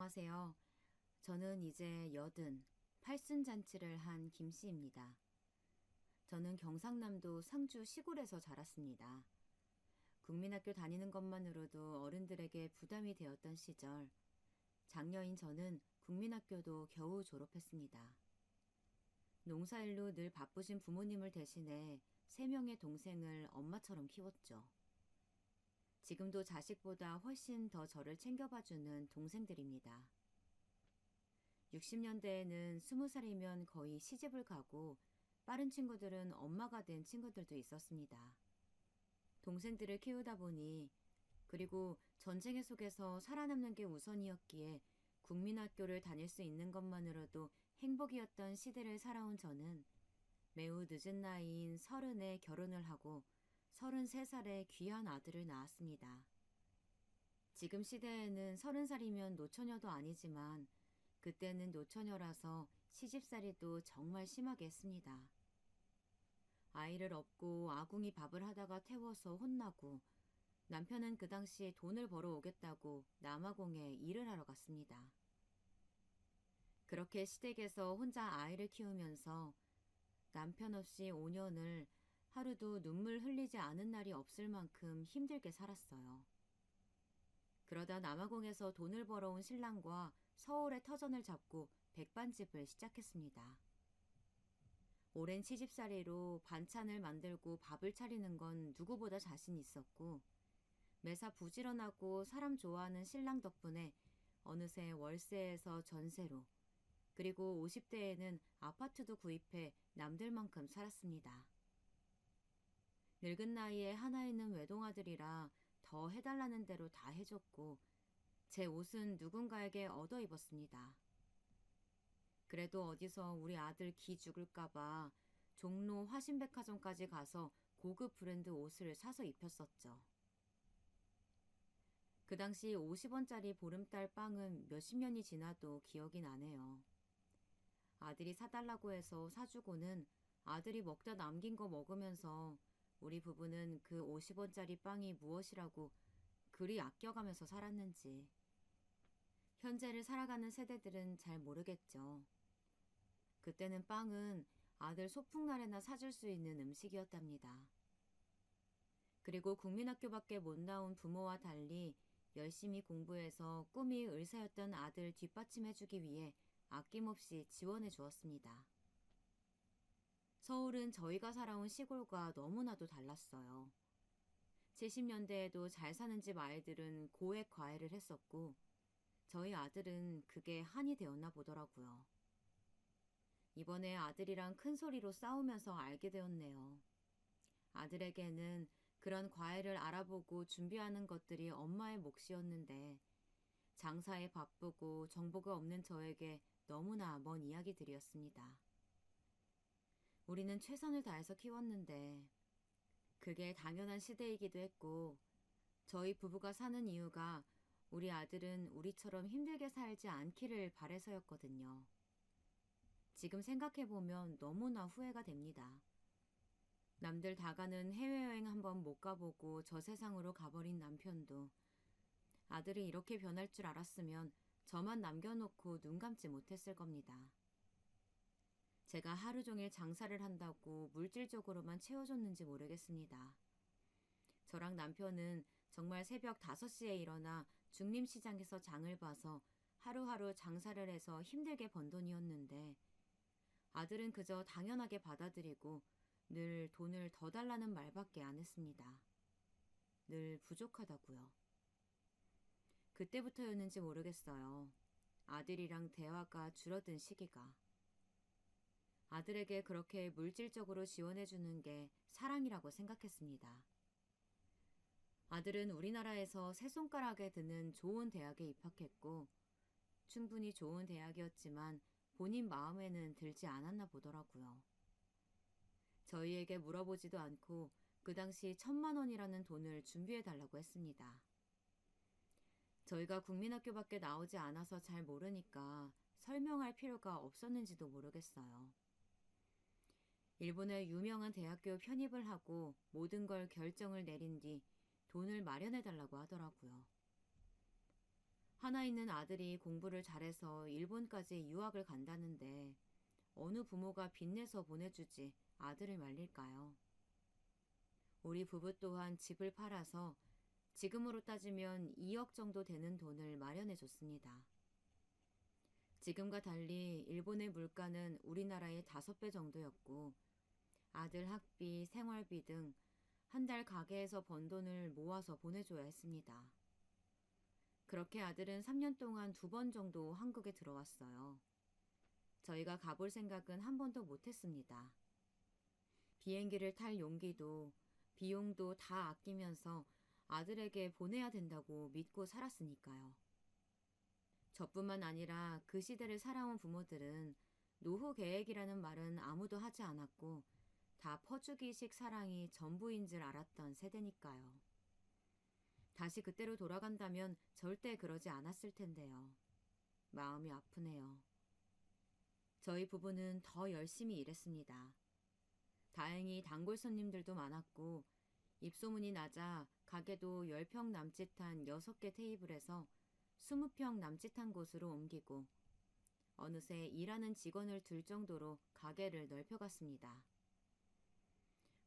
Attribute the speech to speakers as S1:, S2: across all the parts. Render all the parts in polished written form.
S1: 안녕하세요. 저는 이제 80잔치를 한 김씨입니다. 저는 경상남도 상주 시골에서 자랐습니다. 국민학교 다니는 것만으로도 어른들에게 부담이 되었던 시절, 장녀인 저는 국민학교도 겨우 졸업했습니다. 농사일로 늘 바쁘신 부모님을 대신해 3명의 동생을 엄마처럼 키웠죠. 지금도 자식보다 훨씬 더 저를 챙겨봐주는 동생들입니다. 60년대에는 20살이면 거의 시집을 가고 빠른 친구들은 엄마가 된 친구들도 있었습니다. 동생들을 키우다 보니 그리고 전쟁의 속에서 살아남는 게 우선이었기에 국민학교를 다닐 수 있는 것만으로도 행복이었던 시대를 살아온 저는 매우 늦은 나이인 30에 결혼을 하고 33살에 귀한 아들을 낳았습니다. 지금 시대에는 30살이면 노처녀도 아니지만 그때는 노처녀라서 시집살이도 정말 심하게 했습니다. 아이를 업고 아궁이 밥을 하다가 태워서 혼나고 남편은 그 당시 돈을 벌어 오겠다고 남아공에 일을 하러 갔습니다. 그렇게 시댁에서 혼자 아이를 키우면서 남편 없이 5년을 하루도 눈물 흘리지 않은 날이 없을 만큼 힘들게 살았어요. 그러다 남아공에서 돈을 벌어온 신랑과 서울에 터전을 잡고 백반집을 시작했습니다. 오랜 시집살이로 반찬을 만들고 밥을 차리는 건 누구보다 자신 있었고 매사 부지런하고 사람 좋아하는 신랑 덕분에 어느새 월세에서 전세로 그리고 50대에는 아파트도 구입해 남들만큼 살았습니다. 늙은 나이에 하나 있는 외동아들이라 더 해달라는 대로 다 해줬고 제 옷은 누군가에게 얻어 입었습니다. 그래도 어디서 우리 아들 기 죽을까봐 종로 화신백화점까지 가서 고급 브랜드 옷을 사서 입혔었죠. 그 당시 50원짜리 보름달 빵은 몇십 년이 지나도 기억이 나네요. 아들이 사달라고 해서 사주고는 아들이 먹다 남긴 거 먹으면서 우리 부부는 그 50원짜리 빵이 무엇이라고 그리 아껴가면서 살았는지. 현재를 살아가는 세대들은 잘 모르겠죠. 그때는 빵은 아들 소풍날에나 사줄 수 있는 음식이었답니다. 그리고 국민학교밖에 못 나온 부모와 달리 열심히 공부해서 꿈이 의사였던 아들 뒷받침해주기 위해 아낌없이 지원해 주었습니다. 서울은 저희가 살아온 시골과 너무나도 달랐어요. 70년대에도 잘 사는 집 아이들은 고액 과외를 했었고 저희 아들은 그게 한이 되었나 보더라고요. 이번에 아들이랑 큰 소리로 싸우면서 알게 되었네요. 아들에게는 그런 과외를 알아보고 준비하는 것들이 엄마의 몫이었는데 장사에 바쁘고 정보가 없는 저에게 너무나 먼 이야기들이었습니다. 우리는 최선을 다해서 키웠는데 그게 당연한 시대이기도 했고 저희 부부가 사는 이유가 우리 아들은 우리처럼 힘들게 살지 않기를 바래서였거든요. 지금 생각해보면 너무나 후회가 됩니다. 남들 다 가는 해외여행 한번 못 가보고 저 세상으로 가버린 남편도 아들이 이렇게 변할 줄 알았으면 저만 남겨놓고 눈 감지 못했을 겁니다. 제가 하루 종일 장사를 한다고 물질적으로만 채워줬는지 모르겠습니다. 저랑 남편은 정말 새벽 5시에 일어나 중림시장에서 장을 봐서 하루하루 장사를 해서 힘들게 번 돈이었는데 아들은 그저 당연하게 받아들이고 늘 돈을 더 달라는 말밖에 안 했습니다. 늘 부족하다고요. 그때부터였는지 모르겠어요. 아들이랑 대화가 줄어든 시기가. 아들에게 그렇게 물질적으로 지원해주는 게 사랑이라고 생각했습니다. 아들은 우리나라에서 세 손가락에 드는 좋은 대학에 입학했고 충분히 좋은 대학이었지만 본인 마음에는 들지 않았나 보더라고요. 저희에게 물어보지도 않고 그 당시 1,000만 원이라는 돈을 준비해달라고 했습니다. 저희가 국민학교밖에 나오지 않아서 잘 모르니까 설명할 필요가 없었는지도 모르겠어요. 일본의 유명한 대학교 편입을 하고 모든 걸 결정을 내린 뒤 돈을 마련해달라고 하더라고요. 하나 있는 아들이 공부를 잘해서 일본까지 유학을 간다는데 어느 부모가 빚내서 보내주지 아들을 말릴까요? 우리 부부 또한 집을 팔아서 지금으로 따지면 2억 정도 되는 돈을 마련해 줬습니다. 지금과 달리 일본의 물가는 우리나라의 5배 정도였고 아들 학비, 생활비 등 한 달 가게에서 번 돈을 모아서 보내줘야 했습니다. 그렇게 아들은 3년 동안 2번 정도 한국에 들어왔어요. 저희가 가볼 생각은 한 번도 못했습니다. 비행기를 탈 용기도 비용도 다 아끼면서 아들에게 보내야 된다고 믿고 살았으니까요. 저뿐만 아니라 그 시대를 살아온 부모들은 노후 계획이라는 말은 아무도 하지 않았고 다 퍼주기식 사랑이 전부인 줄 알았던 세대니까요. 다시 그때로 돌아간다면 절대 그러지 않았을 텐데요. 마음이 아프네요. 저희 부부는 더 열심히 일했습니다. 다행히 단골 손님들도 많았고 입소문이 나자 가게도 10평 남짓한 6개 테이블에서 20평 남짓한 곳으로 옮기고 어느새 일하는 직원을 둘 정도로 가게를 넓혀갔습니다.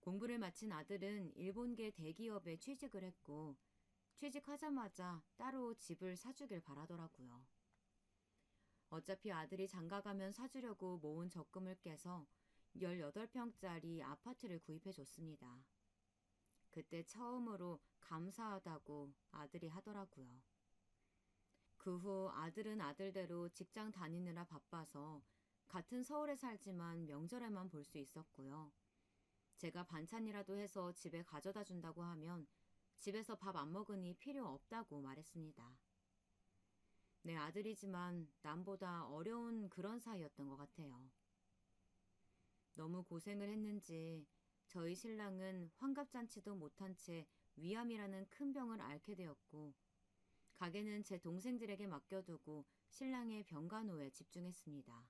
S1: 공부를 마친 아들은 일본계 대기업에 취직을 했고 취직하자마자 따로 집을 사주길 바라더라고요. 어차피 아들이 장가가면 사주려고 모은 적금을 깨서 18평짜리 아파트를 구입해줬습니다. 그때 처음으로 감사하다고 아들이 하더라고요. 그 후 아들은 아들대로 직장 다니느라 바빠서 같은 서울에 살지만 명절에만 볼 수 있었고요. 제가 반찬이라도 해서 집에 가져다 준다고 하면 집에서 밥 안 먹으니 필요 없다고 말했습니다. 내 아들이지만 남보다 어려운 그런 사이였던 것 같아요. 너무 고생을 했는지 저희 신랑은 환갑잔치도 못한 채 위암이라는 큰 병을 앓게 되었고 가게는 제 동생들에게 맡겨두고 신랑의 병간호에 집중했습니다.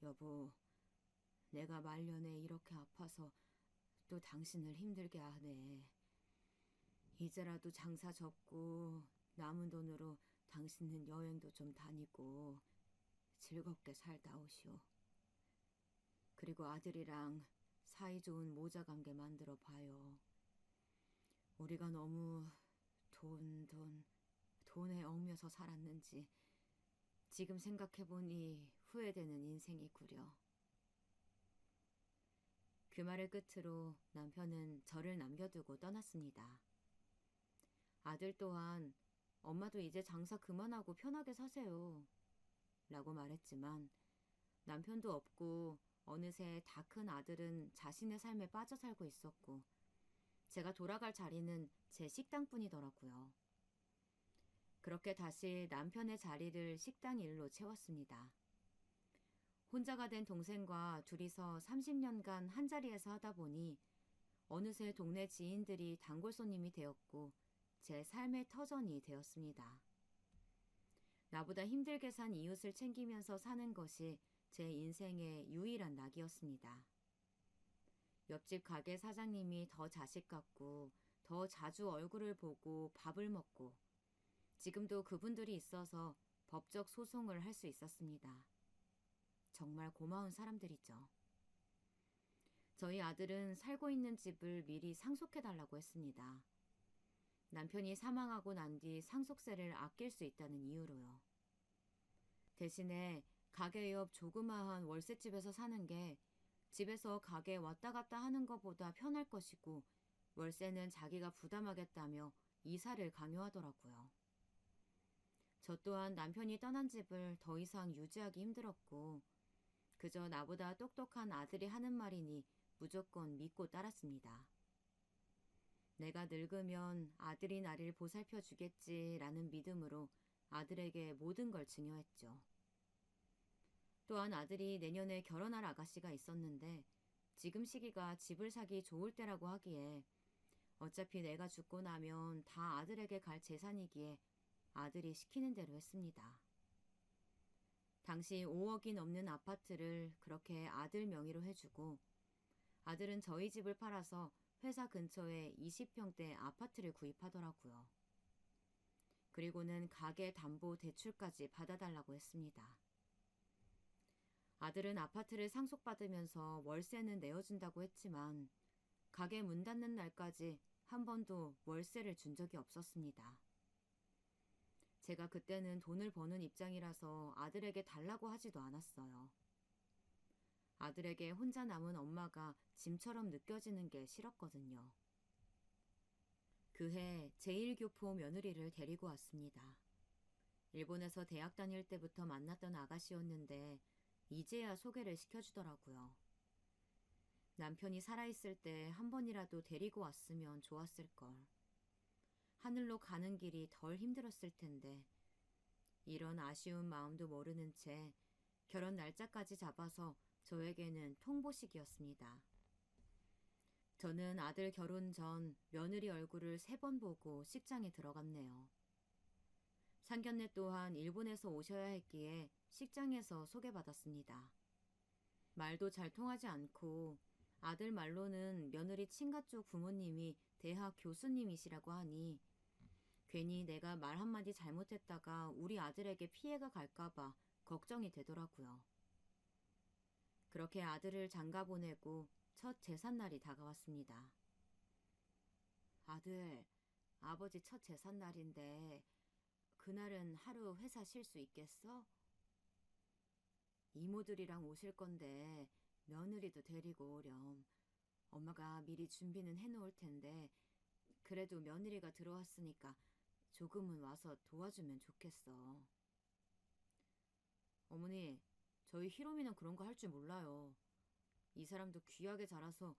S1: 여보, 내가 말년에 이렇게 아파서 또 당신을 힘들게 하네. 이제라도 장사 접고 남은 돈으로 당신은 여행도 좀 다니고 즐겁게 살다 오시오. 그리고 아들이랑 사이좋은 모자관계 만들어 봐요. 우리가 너무 돈에 얽매서 살았는지 지금 생각해보니 후회되는 인생이구려. 그 말을 끝으로 남편은 저를 남겨두고 떠났습니다. 아들 또한 엄마도 이제 장사 그만하고 편하게 사세요. 라고 말했지만 남편도 없고 어느새 다 큰 아들은 자신의 삶에 빠져 살고 있었고 제가 돌아갈 자리는 제 식당뿐이더라고요. 그렇게 다시 남편의 자리를 식당 일로 채웠습니다. 혼자가 된 동생과 둘이서 30년간 한자리에서 하다 보니 어느새 동네 지인들이 단골 손님이 되었고 제 삶의 터전이 되었습니다. 나보다 힘들게 산 이웃을 챙기면서 사는 것이 제 인생의 유일한 낙이었습니다. 옆집 가게 사장님이 더 자식 같고 더 자주 얼굴을 보고 밥을 먹고 지금도 그분들이 있어서 법적 소송을 할 수 있었습니다. 정말 고마운 사람들이죠. 저희 아들은 살고 있는 집을 미리 상속해달라고 했습니다. 남편이 사망하고 난 뒤 상속세를 아낄 수 있다는 이유로요. 대신에 가게 옆 조그마한 월세집에서 사는 게 집에서 가게 왔다 갔다 하는 것보다 편할 것이고 월세는 자기가 부담하겠다며 이사를 강요하더라고요. 저 또한 남편이 떠난 집을 더 이상 유지하기 힘들었고 그저 나보다 똑똑한 아들이 하는 말이니 무조건 믿고 따랐습니다. 내가 늙으면 아들이 나를 보살펴 주겠지라는 믿음으로 아들에게 모든 걸 증여했죠. 또한 아들이 내년에 결혼할 아가씨가 있었는데 지금 시기가 집을 사기 좋을 때라고 하기에 어차피 내가 죽고 나면 다 아들에게 갈 재산이기에 아들이 시키는 대로 했습니다. 당시 5억이 넘는 아파트를 그렇게 아들 명의로 해주고 아들은 저희 집을 팔아서 회사 근처에 20평대 아파트를 구입하더라고요. 그리고는 가게 담보 대출까지 받아달라고 했습니다. 아들은 아파트를 상속받으면서 월세는 내어준다고 했지만 가게 문 닫는 날까지 한 번도 월세를 준 적이 없었습니다. 제가 그때는 돈을 버는 입장이라서 아들에게 달라고 하지도 않았어요. 아들에게 혼자 남은 엄마가 짐처럼 느껴지는 게 싫었거든요. 그해 제1교포 며느리를 데리고 왔습니다. 일본에서 대학 다닐 때부터 만났던 아가씨였는데 이제야 소개를 시켜주더라고요. 남편이 살아있을 때 한 번이라도 데리고 왔으면 좋았을걸. 하늘로 가는 길이 덜 힘들었을 텐데 이런 아쉬운 마음도 모르는 채 결혼 날짜까지 잡아서 저에게는 통보식이었습니다. 저는 아들 결혼 전 며느리 얼굴을 3번 보고 식장에 들어갔네요. 상견례 또한 일본에서 오셔야 했기에 식장에서 소개받았습니다. 말도 잘 통하지 않고 아들 말로는 며느리 친가 쪽 부모님이 대학 교수님이시라고 하니 괜히 내가 말 한마디 잘못했다가 우리 아들에게 피해가 갈까봐 걱정이 되더라고요. 그렇게 아들을 장가 보내고 첫 제삿날이 다가왔습니다. 아들, 아버지 첫 제삿날인데 그날은 하루 회사 쉴 수 있겠어? 이모들이랑 오실 건데 며느리도 데리고 오렴. 엄마가 미리 준비는 해놓을 텐데 그래도 며느리가 들어왔으니까 조금은 와서 도와주면 좋겠어. 어머니, 저희 히로미는 그런 거 할 줄 몰라요. 이 사람도 귀하게 자라서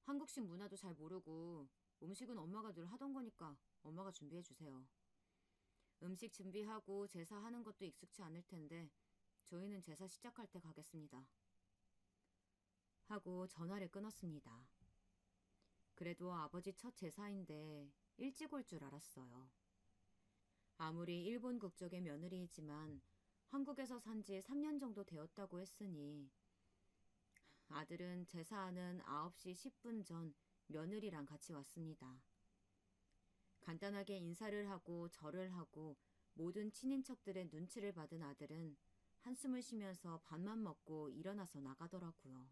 S1: 한국식 문화도 잘 모르고 음식은 엄마가 늘 하던 거니까 엄마가 준비해 주세요. 음식 준비하고 제사하는 것도 익숙치 않을 텐데 저희는 제사 시작할 때 가겠습니다. 하고 전화를 끊었습니다. 그래도 아버지 첫 제사인데 일찍 올 줄 알았어요. 아무리 일본 국적의 며느리이지만 한국에서 산 지 3년 정도 되었다고 했으니 아들은 제사하는 9시 10분 전 며느리랑 같이 왔습니다. 간단하게 인사를 하고 절을 하고 모든 친인척들의 눈치를 받은 아들은 한숨을 쉬면서 밥만 먹고 일어나서 나가더라고요.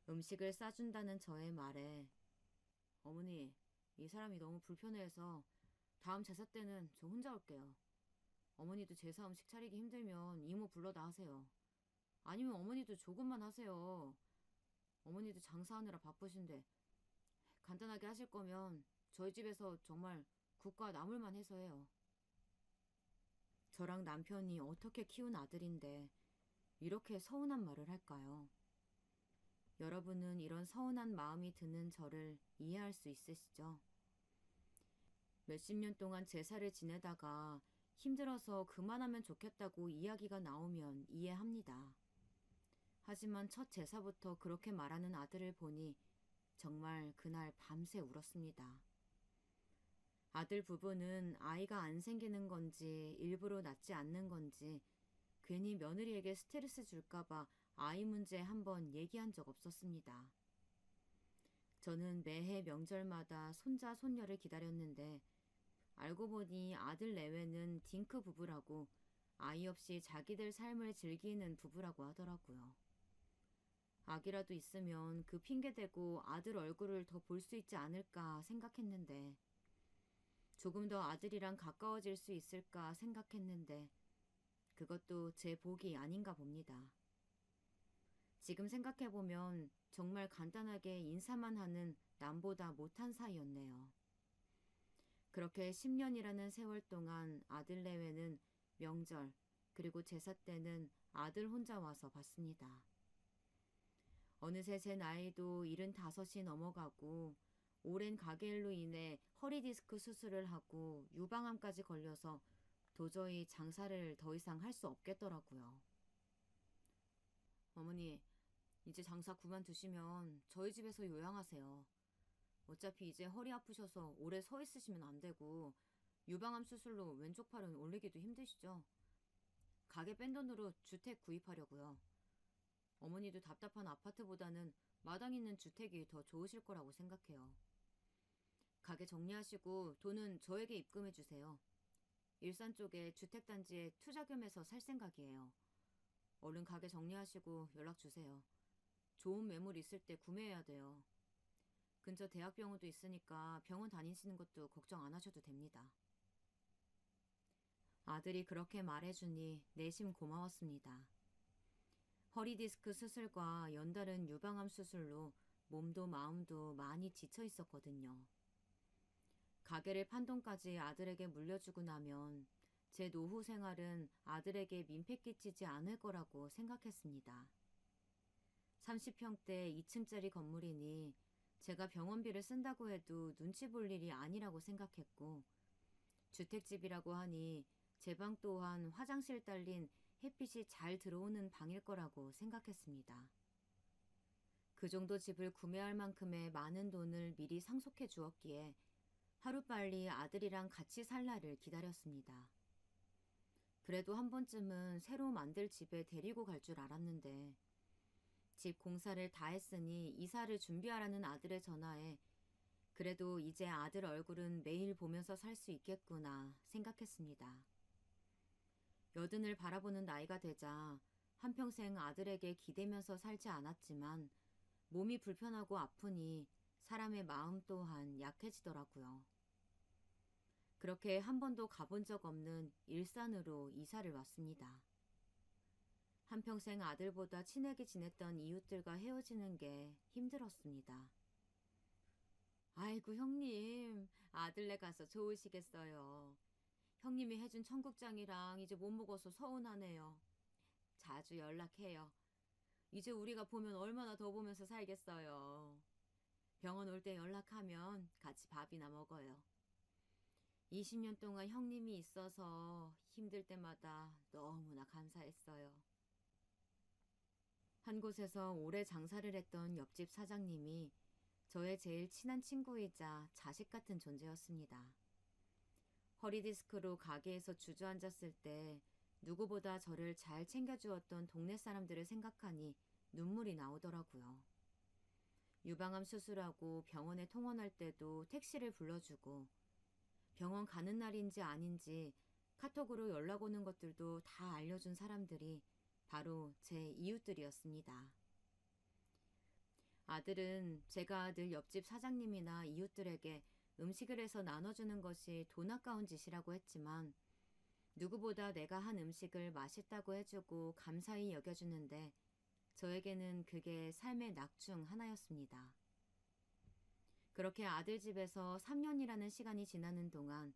S1: 음식을 싸준다는 저의 말에 어머니, 이 사람이 너무 불편해해서 다음 제사 때는 저 혼자 올게요. 어머니도 제사 음식 차리기 힘들면 이모 불러다 하세요. 아니면 어머니도 조금만 하세요. 어머니도 장사하느라 바쁘신데 간단하게 하실 거면 저희 집에서 정말 국과 나물만 해서 해요. 저랑 남편이 어떻게 키운 아들인데 이렇게 서운한 말을 할까요? 여러분은 이런 서운한 마음이 드는 저를 이해할 수 있으시죠? 몇십 년 동안 제사를 지내다가 힘들어서 그만하면 좋겠다고 이야기가 나오면 이해합니다. 하지만 첫 제사부터 그렇게 말하는 아들을 보니 정말 그날 밤새 울었습니다. 아들 부부는 아이가 안 생기는 건지 일부러 낳지 않는 건지 괜히 며느리에게 스트레스 줄까봐 아이 문제 한번 얘기한 적 없었습니다. 저는 매해 명절마다 손자 손녀를 기다렸는데 알고 보니 아들 내외는 딩크 부부라고 아이 없이 자기들 삶을 즐기는 부부라고 하더라고요. 아기라도 있으면 그 핑계대고 아들 얼굴을 더 볼 수 있지 않을까 생각했는데 조금 더 아들이랑 가까워질 수 있을까 생각했는데 그것도 제 복이 아닌가 봅니다. 지금 생각해보면 정말 간단하게 인사만 하는 남보다 못한 사이였네요. 그렇게 10년이라는 세월 동안 아들 내외는 명절 그리고 제사 때는 아들 혼자 와서 봤습니다. 어느새 제 나이도 75이 넘어가고 오랜 가게일로 인해 허리 디스크 수술을 하고 유방암까지 걸려서 도저히 장사를 더 이상 할 수 없겠더라고요. 어머니, 이제 장사 그만두시면 저희 집에서 요양하세요. 어차피 이제 허리 아프셔서 오래 서 있으시면 안 되고 유방암 수술로 왼쪽 팔은 올리기도 힘드시죠? 가게 뺀 돈으로 주택 구입하려고요. 어머니도 답답한 아파트보다는 마당 있는 주택이 더 좋으실 거라고 생각해요. 가게 정리하시고 돈은 저에게 입금해 주세요. 일산 쪽에 주택단지에 투자금해서 살 생각이에요. 얼른 가게 정리하시고 연락 주세요. 좋은 매물 있을 때 구매해야 돼요. 근처 대학병원도 있으니까 병원 다니시는 것도 걱정 안 하셔도 됩니다. 아들이 그렇게 말해주니 내심 고마웠습니다. 허리디스크 수술과 연달은 유방암 수술로 몸도 마음도 많이 지쳐 있었거든요. 가게를 판 돈까지 아들에게 물려주고 나면 제 노후 생활은 아들에게 민폐 끼치지 않을 거라고 생각했습니다. 30평대 2층짜리 건물이니 제가 병원비를 쓴다고 해도 눈치 볼 일이 아니라고 생각했고, 주택집이라고 하니 제 방 또한 화장실 딸린 햇빛이 잘 들어오는 방일 거라고 생각했습니다. 그 정도 집을 구매할 만큼의 많은 돈을 미리 상속해 주었기에 하루빨리 아들이랑 같이 살 날을 기다렸습니다. 그래도 한 번쯤은 새로 만들 집에 데리고 갈 줄 알았는데, 집 공사를 다 했으니 이사를 준비하라는 아들의 전화에 그래도 이제 아들 얼굴은 매일 보면서 살 수 있겠구나 생각했습니다. 여든을 바라보는 나이가 되자 한평생 아들에게 기대면서 살지 않았지만 몸이 불편하고 아프니 사람의 마음 또한 약해지더라고요. 그렇게 한 번도 가본 적 없는 일산으로 이사를 왔습니다. 한평생 아들보다 친하게 지냈던 이웃들과 헤어지는 게 힘들었습니다. 아이고 형님, 아들네 가서 좋으시겠어요. 형님이 해준 청국장이랑 이제 못 먹어서 서운하네요. 자주 연락해요. 이제 우리가 보면 얼마나 더 보면서 살겠어요. 병원 올 때 연락하면 같이 밥이나 먹어요. 20년 동안 형님이 있어서 힘들 때마다 너무나 감사했어요. 한 곳에서 오래 장사를 했던 옆집 사장님이 저의 제일 친한 친구이자 자식 같은 존재였습니다. 허리디스크로 가게에서 주저앉았을 때 누구보다 저를 잘 챙겨주었던 동네 사람들을 생각하니 눈물이 나오더라고요. 유방암 수술하고 병원에 통원할 때도 택시를 불러주고, 병원 가는 날인지 아닌지 카톡으로 연락 오는 것들도 다 알려준 사람들이 바로 제 이웃들이었습니다. 아들은 제가 늘 옆집 사장님이나 이웃들에게 음식을 해서 나눠주는 것이 돈 아까운 짓이라고 했지만, 누구보다 내가 한 음식을 맛있다고 해주고 감사히 여겨주는데 저에게는 그게 삶의 낙 중 하나였습니다. 그렇게 아들 집에서 3년이라는 시간이 지나는 동안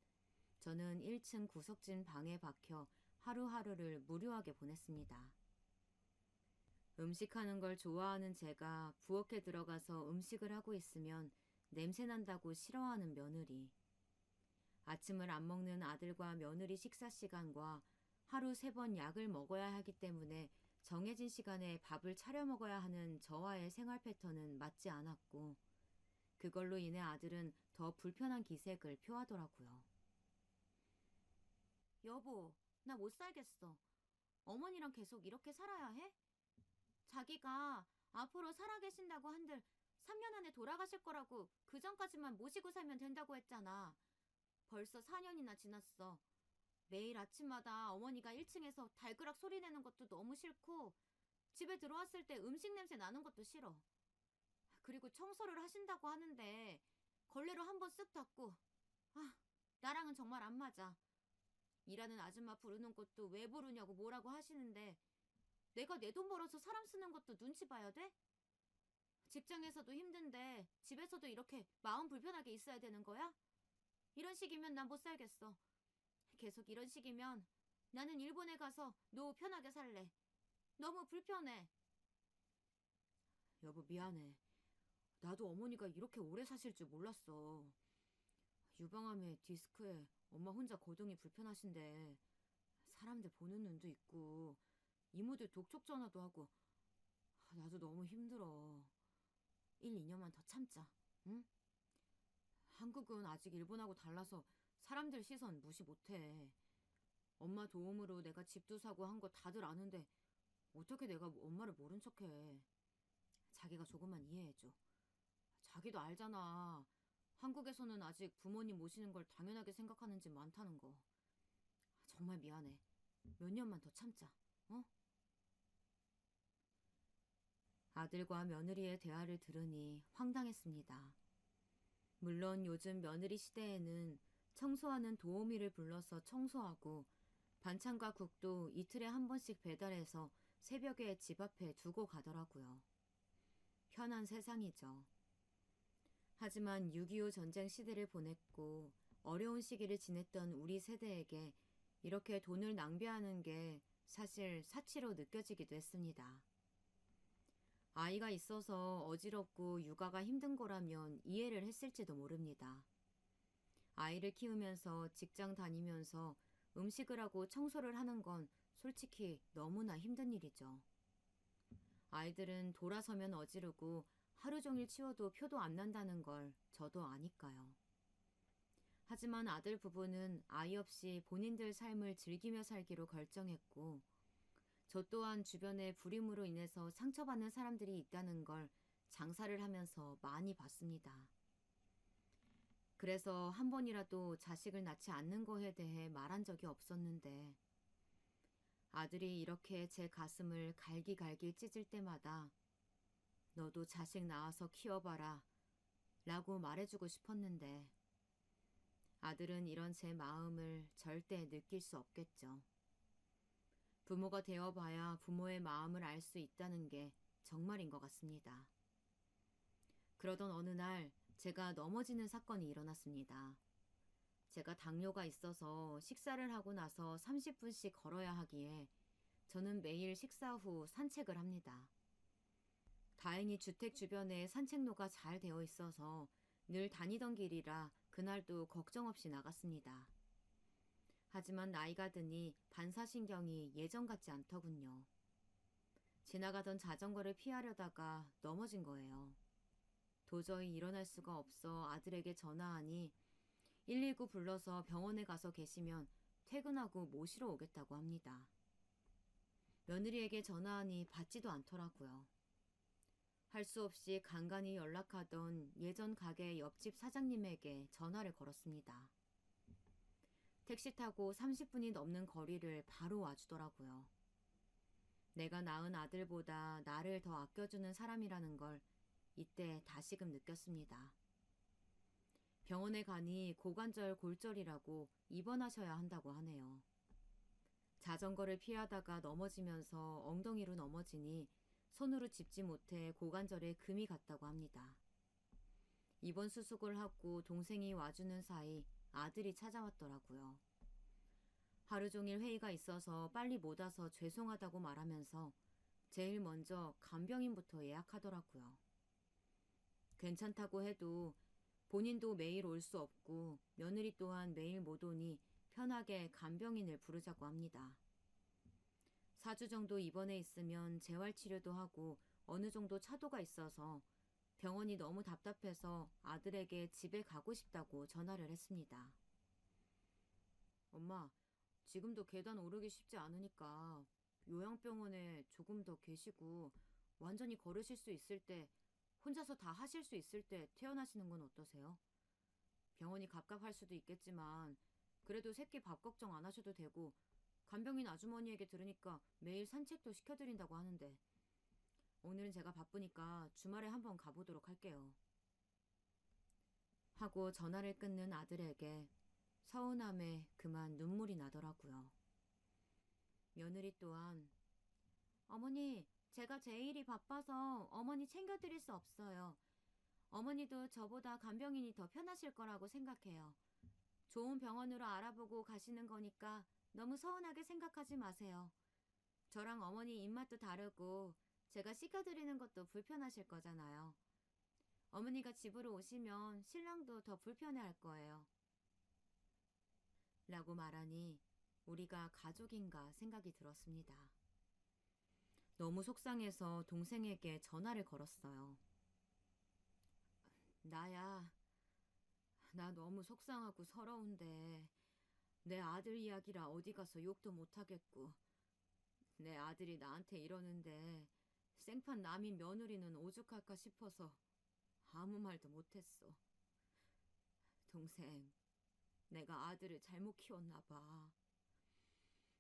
S1: 저는 1층 구석진 방에 박혀 하루하루를 무료하게 보냈습니다. 음식하는 걸 좋아하는 제가 부엌에 들어가서 음식을 하고 있으면 냄새난다고 싫어하는 며느리, 아침을 안 먹는 아들과 며느리 식사 시간과 하루 3번 약을 먹어야 하기 때문에 정해진 시간에 밥을 차려 먹어야 하는 저와의 생활 패턴은 맞지 않았고, 그걸로 인해 아들은 더 불편한 기색을 표하더라고요. 여보, 나 못 살겠어. 어머니랑 계속 이렇게 살아야 해? 자기가 앞으로 살아계신다고 한들 3년 안에 돌아가실 거라고 그 전까지만 모시고 살면 된다고 했잖아. 벌써 4년이나 지났어. 매일 아침마다 어머니가 1층에서 달그락 소리 내는 것도 너무 싫고, 집에 들어왔을 때 음식 냄새 나는 것도 싫어. 그리고 청소를 하신다고 하는데 걸레로 한번 쓱 닦고, 나랑은 정말 안 맞아. 일하는 아줌마 부르는 것도 왜 부르냐고 뭐라고 하시는데, 내가 내 돈 벌어서 사람 쓰는 것도 눈치 봐야 돼? 직장에서도 힘든데 집에서도 이렇게 마음 불편하게 있어야 되는 거야? 이런 식이면 난 못 살겠어. 계속 이런 식이면 나는 일본에 가서 노후 편하게 살래. 너무 불편해. 여보, 미안해. 나도 어머니가 이렇게 오래 사실 줄 몰랐어. 유방암에 디스크에 엄마 혼자 거동이 불편하신데 사람들 보는 눈도 있고 이모들 독촉 전화도 하고, 나도 너무 힘들어. 1, 2년만 더 참자. 응? 한국은 아직 일본하고 달라서 사람들 시선 무시 못해. 엄마 도움으로 내가 집도 사고 한 거 다들 아는데 어떻게 내가 엄마를 모른 척해. 자기가 조금만 이해해줘. 자기도 알잖아. 한국에서는 아직 부모님 모시는 걸 당연하게 생각하는 집 많다는 거. 정말 미안해. 몇 년만 더 참자. 어? 아들과 며느리의 대화를 들으니 황당했습니다. 물론 요즘 며느리 시대에는 청소하는 도우미를 불러서 청소하고 반찬과 국도 이틀에 한 번씩 배달해서 새벽에 집 앞에 두고 가더라고요. 편한 세상이죠. 하지만 6.25 전쟁 시대를 보냈고 어려운 시기를 지냈던 우리 세대에게 이렇게 돈을 낭비하는 게 사실 사치로 느껴지기도 했습니다. 아이가 있어서 어지럽고 육아가 힘든 거라면 이해를 했을지도 모릅니다. 아이를 키우면서 직장 다니면서 음식을 하고 청소를 하는 건 솔직히 너무나 힘든 일이죠. 아이들은 돌아서면 어지르고 하루 종일 치워도 표도 안 난다는 걸 저도 아니까요. 하지만 아들 부부는 아이 없이 본인들 삶을 즐기며 살기로 결정했고, 저 또한 주변에 불임으로 인해서 상처받는 사람들이 있다는 걸 장사를 하면서 많이 봤습니다. 그래서 한 번이라도 자식을 낳지 않는 거에 대해 말한 적이 없었는데, 아들이 이렇게 제 가슴을 갈기갈기 찢을 때마다 너도 자식 낳아서 키워봐라 라고 말해주고 싶었는데, 아들은 이런 제 마음을 절대 느낄 수 없겠죠. 부모가 되어봐야 부모의 마음을 알 수 있다는 게 정말인 것 같습니다. 그러던 어느 날 제가 넘어지는 사건이 일어났습니다. 제가 당뇨가 있어서 식사를 하고 나서 30분씩 걸어야 하기에 저는 매일 식사 후 산책을 합니다. 다행히 주택 주변에 산책로가 잘 되어 있어서 늘 다니던 길이라 그날도 걱정 없이 나갔습니다. 하지만 나이가 드니 반사신경이 예전 같지 않더군요. 지나가던 자전거를 피하려다가 넘어진 거예요. 도저히 일어날 수가 없어 아들에게 전화하니 119 불러서 병원에 가서 계시면 퇴근하고 모시러 오겠다고 합니다. 며느리에게 전화하니 받지도 않더라고요. 할 수 없이 간간히 연락하던 예전 가게 옆집 사장님에게 전화를 걸었습니다. 택시 타고 30분이 넘는 거리를 바로 와주더라고요. 내가 낳은 아들보다 나를 더 아껴주는 사람이라는 걸 이때 다시금 느꼈습니다. 병원에 가니 고관절 골절이라고 입원하셔야 한다고 하네요. 자전거를 피하다가 넘어지면서 엉덩이로 넘어지니 손으로 짚지 못해 고관절에 금이 갔다고 합니다. 입원 수속을 하고 동생이 와주는 사이 아들이 찾아왔더라고요. 하루 종일 회의가 있어서 빨리 못 와서 죄송하다고 말하면서 제일 먼저 간병인부터 예약하더라고요. 괜찮다고 해도 본인도 매일 올 수 없고 며느리 또한 매일 못 오니 편하게 간병인을 부르자고 합니다. 4주 정도 입원해 있으면 재활치료도 하고 어느 정도 차도가 있어서 병원이 너무 답답해서 아들에게 집에 가고 싶다고 전화를 했습니다. 엄마, 지금도 계단 오르기 쉽지 않으니까 요양병원에 조금 더 계시고 완전히 걸으실 수 있을 때, 혼자서 다 하실 수 있을 때 퇴원하시는 건 어떠세요? 병원이 갑갑할 수도 있겠지만 그래도 새끼 밥 걱정 안 하셔도 되고 간병인 아주머니에게 들으니까 매일 산책도 시켜드린다고 하는데 오늘은 제가 바쁘니까 주말에 한번 가보도록 할게요. 하고 전화를 끊는 아들에게 서운함에 그만 눈물이 나더라고요. 며느리 또한 어머니, 제가 제일이 바빠서 어머니 챙겨드릴 수 없어요. 어머니도 저보다 간병인이 더 편하실 거라고 생각해요. 좋은 병원으로 알아보고 가시는 거니까 너무 서운하게 생각하지 마세요. 저랑 어머니 입맛도 다르고 제가 씻겨드리는 것도 불편하실 거잖아요. 어머니가 집으로 오시면 신랑도 더 불편해할 거예요. 라고 말하니 우리가 가족인가 생각이 들었습니다. 너무 속상해서 동생에게 전화를 걸었어요. 나야, 나 너무 속상하고 서러운데 내 아들 이야기라 어디 가서 욕도 못하겠고 내 아들이 나한테 이러는데 생판 남인 며느리는 오죽할까 싶어서 아무 말도 못했어. 동생, 내가 아들을 잘못 키웠나 봐.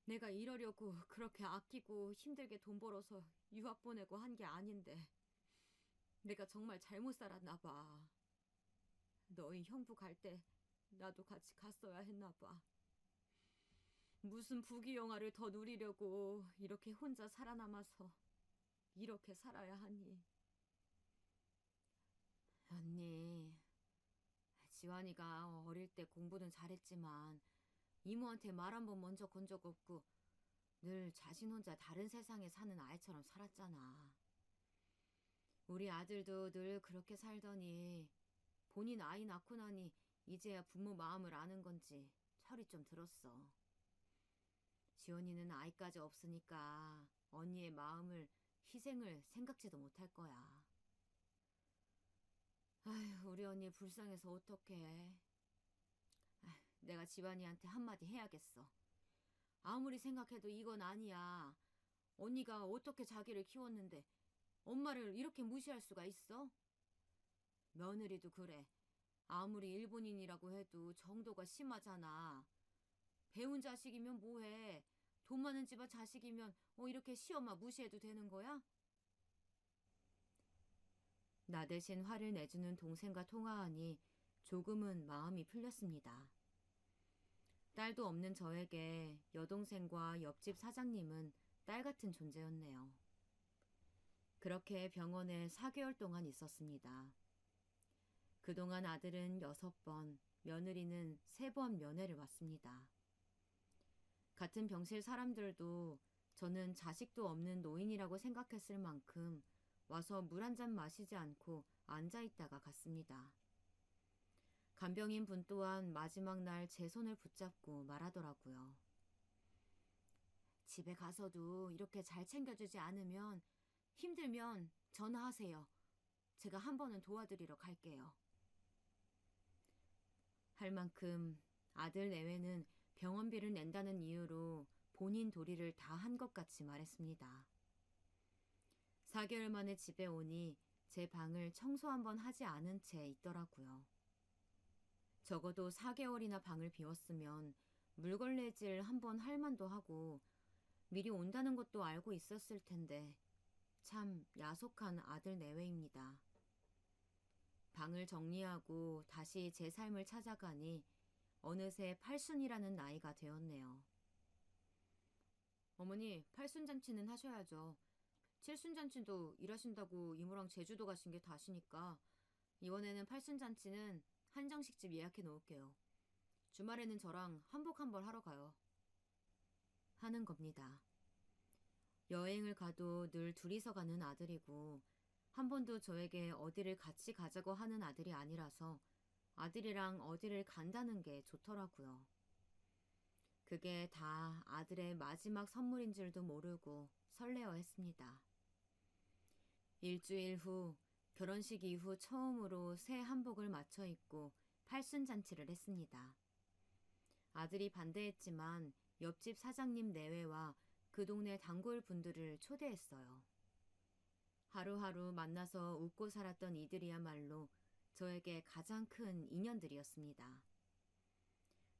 S1: 내가 이러려고 그렇게 아끼고 힘들게 돈 벌어서 유학 보내고 한 게 아닌데 내가 정말 잘못 살았나 봐. 너희 형부 갈 때 나도 같이 갔어야 했나 봐. 무슨 부귀영화를 더 누리려고 이렇게 혼자 살아남아서 이렇게 살아야 하니. 언니, 지환이가 어릴 때 공부는 잘했지만 이모한테 말 한 번 먼저 건 적 없고 늘 자신 혼자 다른 세상에 사는 아이처럼 살았잖아. 우리 아들도 늘 그렇게 살더니 본인 아이 낳고 나니 이제야 부모 마음을 아는 건지 철이 좀 들었어. 지원이는 아이까지 없으니까 언니의 마음을 희생을 생각지도 못할 거야. 아휴, 우리 언니 불쌍해서 어떡해. 내가 지환이한테 한마디 해야겠어. 아무리 생각해도 이건 아니야. 언니가 어떻게 자기를 키웠는데 엄마를 이렇게 무시할 수가 있어? 며느리도 그래. 아무리 일본인이라고 해도 정도가 심하잖아. 배운 자식이면 뭐해? 돈 많은 집안 자식이면 이렇게 시엄마 무시해도 되는 거야? 나 대신 화를 내주는 동생과 통화하니 조금은 마음이 풀렸습니다. 딸도 없는 저에게 여동생과 옆집 사장님은 딸 같은 존재였네요. 그렇게 병원에 4개월 동안 있었습니다. 그동안 아들은 6번, 며느리는 3번 면회를 왔습니다. 같은 병실 사람들도 저는 자식도 없는 노인이라고 생각했을 만큼 와서 물 한 잔 마시지 않고 앉아있다가 갔습니다. 간병인 분 또한 마지막 날 제 손을 붙잡고 말하더라고요. 집에 가서도 이렇게 잘 챙겨주지 않으면 힘들면 전화하세요. 제가 한 번은 도와드리러 갈게요. 할 만큼 아들 내외는 병원비를 낸다는 이유로 본인 도리를 다 한 것 같이 말했습니다. 4개월 만에 집에 오니 제 방을 청소 한번 하지 않은 채 있더라고요. 적어도 4개월이나 방을 비웠으면 물걸레질 한번 할 만도 하고 미리 온다는 것도 알고 있었을 텐데 참 야속한 아들 내외입니다. 방을 정리하고 다시 제 삶을 찾아가니 어느새 팔순이라는 나이가 되었네요. 어머니, 팔순잔치는 하셔야죠. 칠순잔치도 일하신다고 이모랑 제주도 가신 게 다시니까 이번에는 팔순잔치는 한정식집 예약해 놓을게요. 주말에는 저랑 한복 한 벌 하러 가요. 하는 겁니다. 여행을 가도 늘 둘이서 가는 아들이고 한 번도 저에게 어디를 같이 가자고 하는 아들이 아니라서 아들이랑 어디를 간다는 게 좋더라고요. 그게 다 아들의 마지막 선물인 줄도 모르고 설레어 했습니다. 일주일 후 결혼식 이후 처음으로 새 한복을 맞춰 입고 팔순잔치를 했습니다. 아들이 반대했지만 옆집 사장님 내외와 그 동네 단골 분들을 초대했어요. 하루하루 만나서 웃고 살았던 이들이야말로 저에게 가장 큰 인연들이었습니다.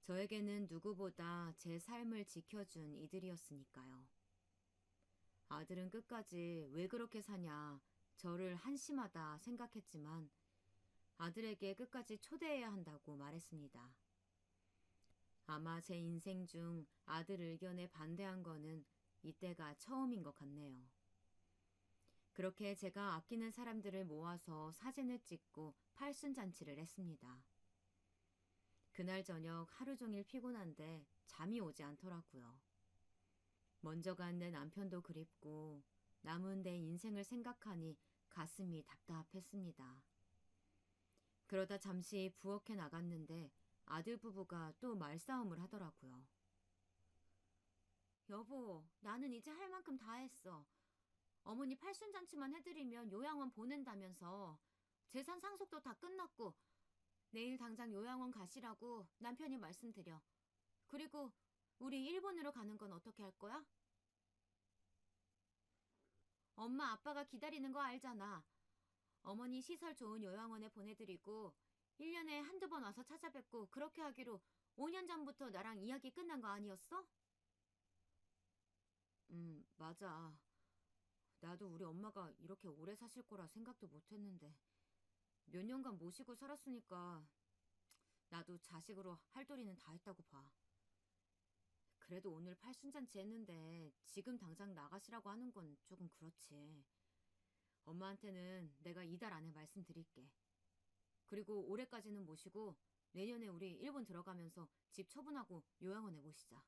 S1: 저에게는 누구보다 제 삶을 지켜준 이들이었으니까요. 아들은 끝까지 왜 그렇게 사냐, 저를 한심하다 생각했지만 아들에게 끝까지 초대해야 한다고 말했습니다. 아마 제 인생 중 아들 의견에 반대한 거는 이때가 처음인 것 같네요. 그렇게 제가 아끼는 사람들을 모아서 사진을 찍고 팔순잔치를 했습니다. 그날 저녁 하루 종일 피곤한데 잠이 오지 않더라고요. 먼저 간 내 남편도 그립고 남은 내 인생을 생각하니 가슴이 답답했습니다. 그러다 잠시 부엌에 나갔는데 아들 부부가 또 말싸움을 하더라고요. 여보, 나는 이제 할 만큼 다 했어. 어머니 팔순잔치만 해드리면 요양원 보낸다면서 재산 상속도 다 끝났고 내일 당장 요양원 가시라고 남편이 말씀드려. 그리고 우리 일본으로 가는 건 어떻게 할 거야? 엄마 아빠가 기다리는 거 알잖아. 어머니 시설 좋은 요양원에 보내드리고 1년에 한두 번 와서 찾아뵙고 그렇게 하기로 5년 전부터 나랑 이야기 끝난 거 아니었어? 맞아. 나도 우리 엄마가 이렇게 오래 사실 거라 생각도 못 했는데 몇 년간 모시고 살았으니까 나도 자식으로 할 도리는 다 했다고 봐. 그래도 오늘 팔순잔치 했는데 지금 당장 나가시라고 하는 건 조금 그렇지. 엄마한테는 내가 이달 안에 말씀드릴게. 그리고 올해까지는 모시고 내년에 우리 일본 들어가면서 집 처분하고 요양원에 모시자.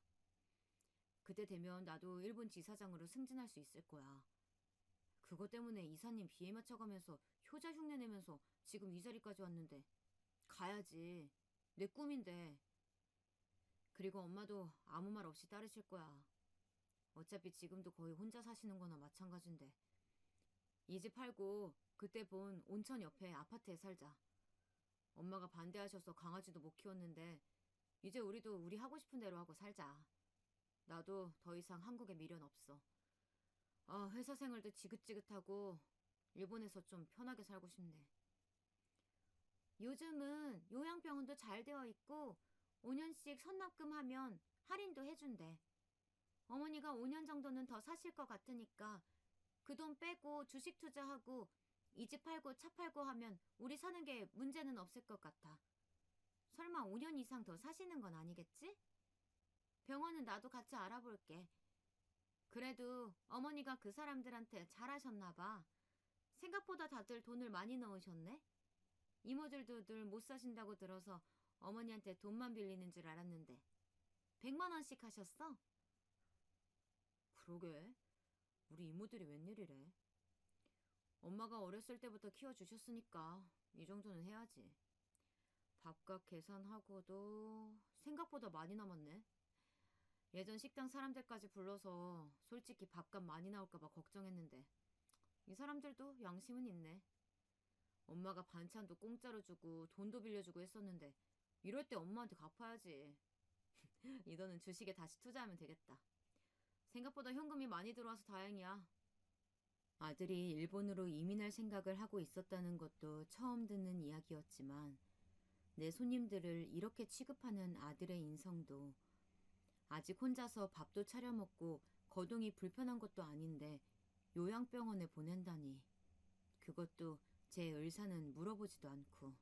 S1: 그때 되면 나도 일본 지사장으로 승진할 수 있을 거야. 그것 때문에 이사님 비에 맞춰가면서 효자 흉내 내면서 지금 이 자리까지 왔는데 가야지. 내 꿈인데. 그리고 엄마도 아무 말 없이 따르실 거야. 어차피 지금도 거의 혼자 사시는 거나 마찬가지인데. 이 집 팔고 그때 본 온천 옆에 아파트에 살자. 엄마가 반대하셔서 강아지도 못 키웠는데 이제 우리도 우리 하고 싶은 대로 하고 살자. 나도 더 이상 한국에 미련 없어. 아, 회사 생활도 지긋지긋하고 일본에서 좀 편하게 살고 싶네. 요즘은 요양병원도 잘 되어 있고 5년씩 선납금 하면 할인도 해준대. 어머니가 5년 정도는 더 사실 것 같으니까 그 돈 빼고 주식 투자하고 이 집 팔고 차 팔고 하면 우리 사는 게 문제는 없을 것 같아. 설마 5년 이상 더 사시는 건 아니겠지? 병원은 나도 같이 알아볼게. 그래도 어머니가 그 사람들한테 잘하셨나 봐. 생각보다 다들 돈을 많이 넣으셨네? 이모들도 늘 못 사신다고 들어서 어머니한테 돈만 빌리는 줄 알았는데 100만 원씩 하셨어? 그러게. 우리 이모들이 웬일이래. 엄마가 어렸을 때부터 키워주셨으니까 이 정도는 해야지. 밥값 계산하고도 생각보다 많이 남았네. 예전 식당 사람들까지 불러서 솔직히 밥값 많이 나올까봐 걱정했는데 이 사람들도 양심은 있네. 엄마가 반찬도 공짜로 주고 돈도 빌려주고 했었는데 이럴 때 엄마한테 갚아야지. 이 돈은 주식에 다시 투자하면 되겠다. 생각보다 현금이 많이 들어와서 다행이야. 아들이 일본으로 이민할 생각을 하고 있었다는 것도 처음 듣는 이야기였지만 내 손님들을 이렇게 취급하는 아들의 인성도 아직 혼자서 밥도 차려 먹고 거동이 불편한 것도 아닌데 요양병원에 보낸다니 그것도 제 의사는 물어보지도 않고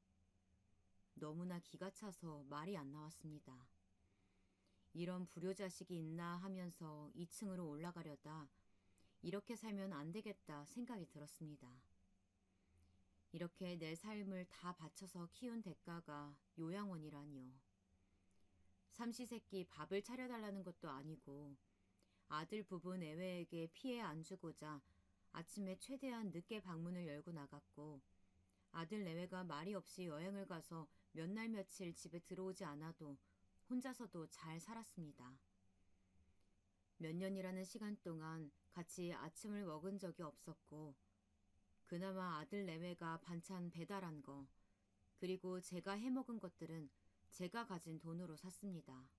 S1: 너무나 기가 차서 말이 안 나왔습니다. 이런 불효자식이 있나 하면서 2층으로 올라가려다 이렇게 살면 안 되겠다 생각이 들었습니다. 이렇게 내 삶을 다 바쳐서 키운 대가가 요양원이라니요. 삼시세끼 밥을 차려달라는 것도 아니고 아들 부부 내외에게 피해 안 주고자 아침에 최대한 늦게 방문을 열고 나갔고 아들 내외가 말이 없이 여행을 가서 몇 날 며칠 집에 들어오지 않아도 혼자서도 잘 살았습니다. 몇 년이라는 시간 동안 같이 아침을 먹은 적이 없었고 그나마 아들 내외가 반찬 배달한 거 그리고 제가 해먹은 것들은 제가 가진 돈으로 샀습니다.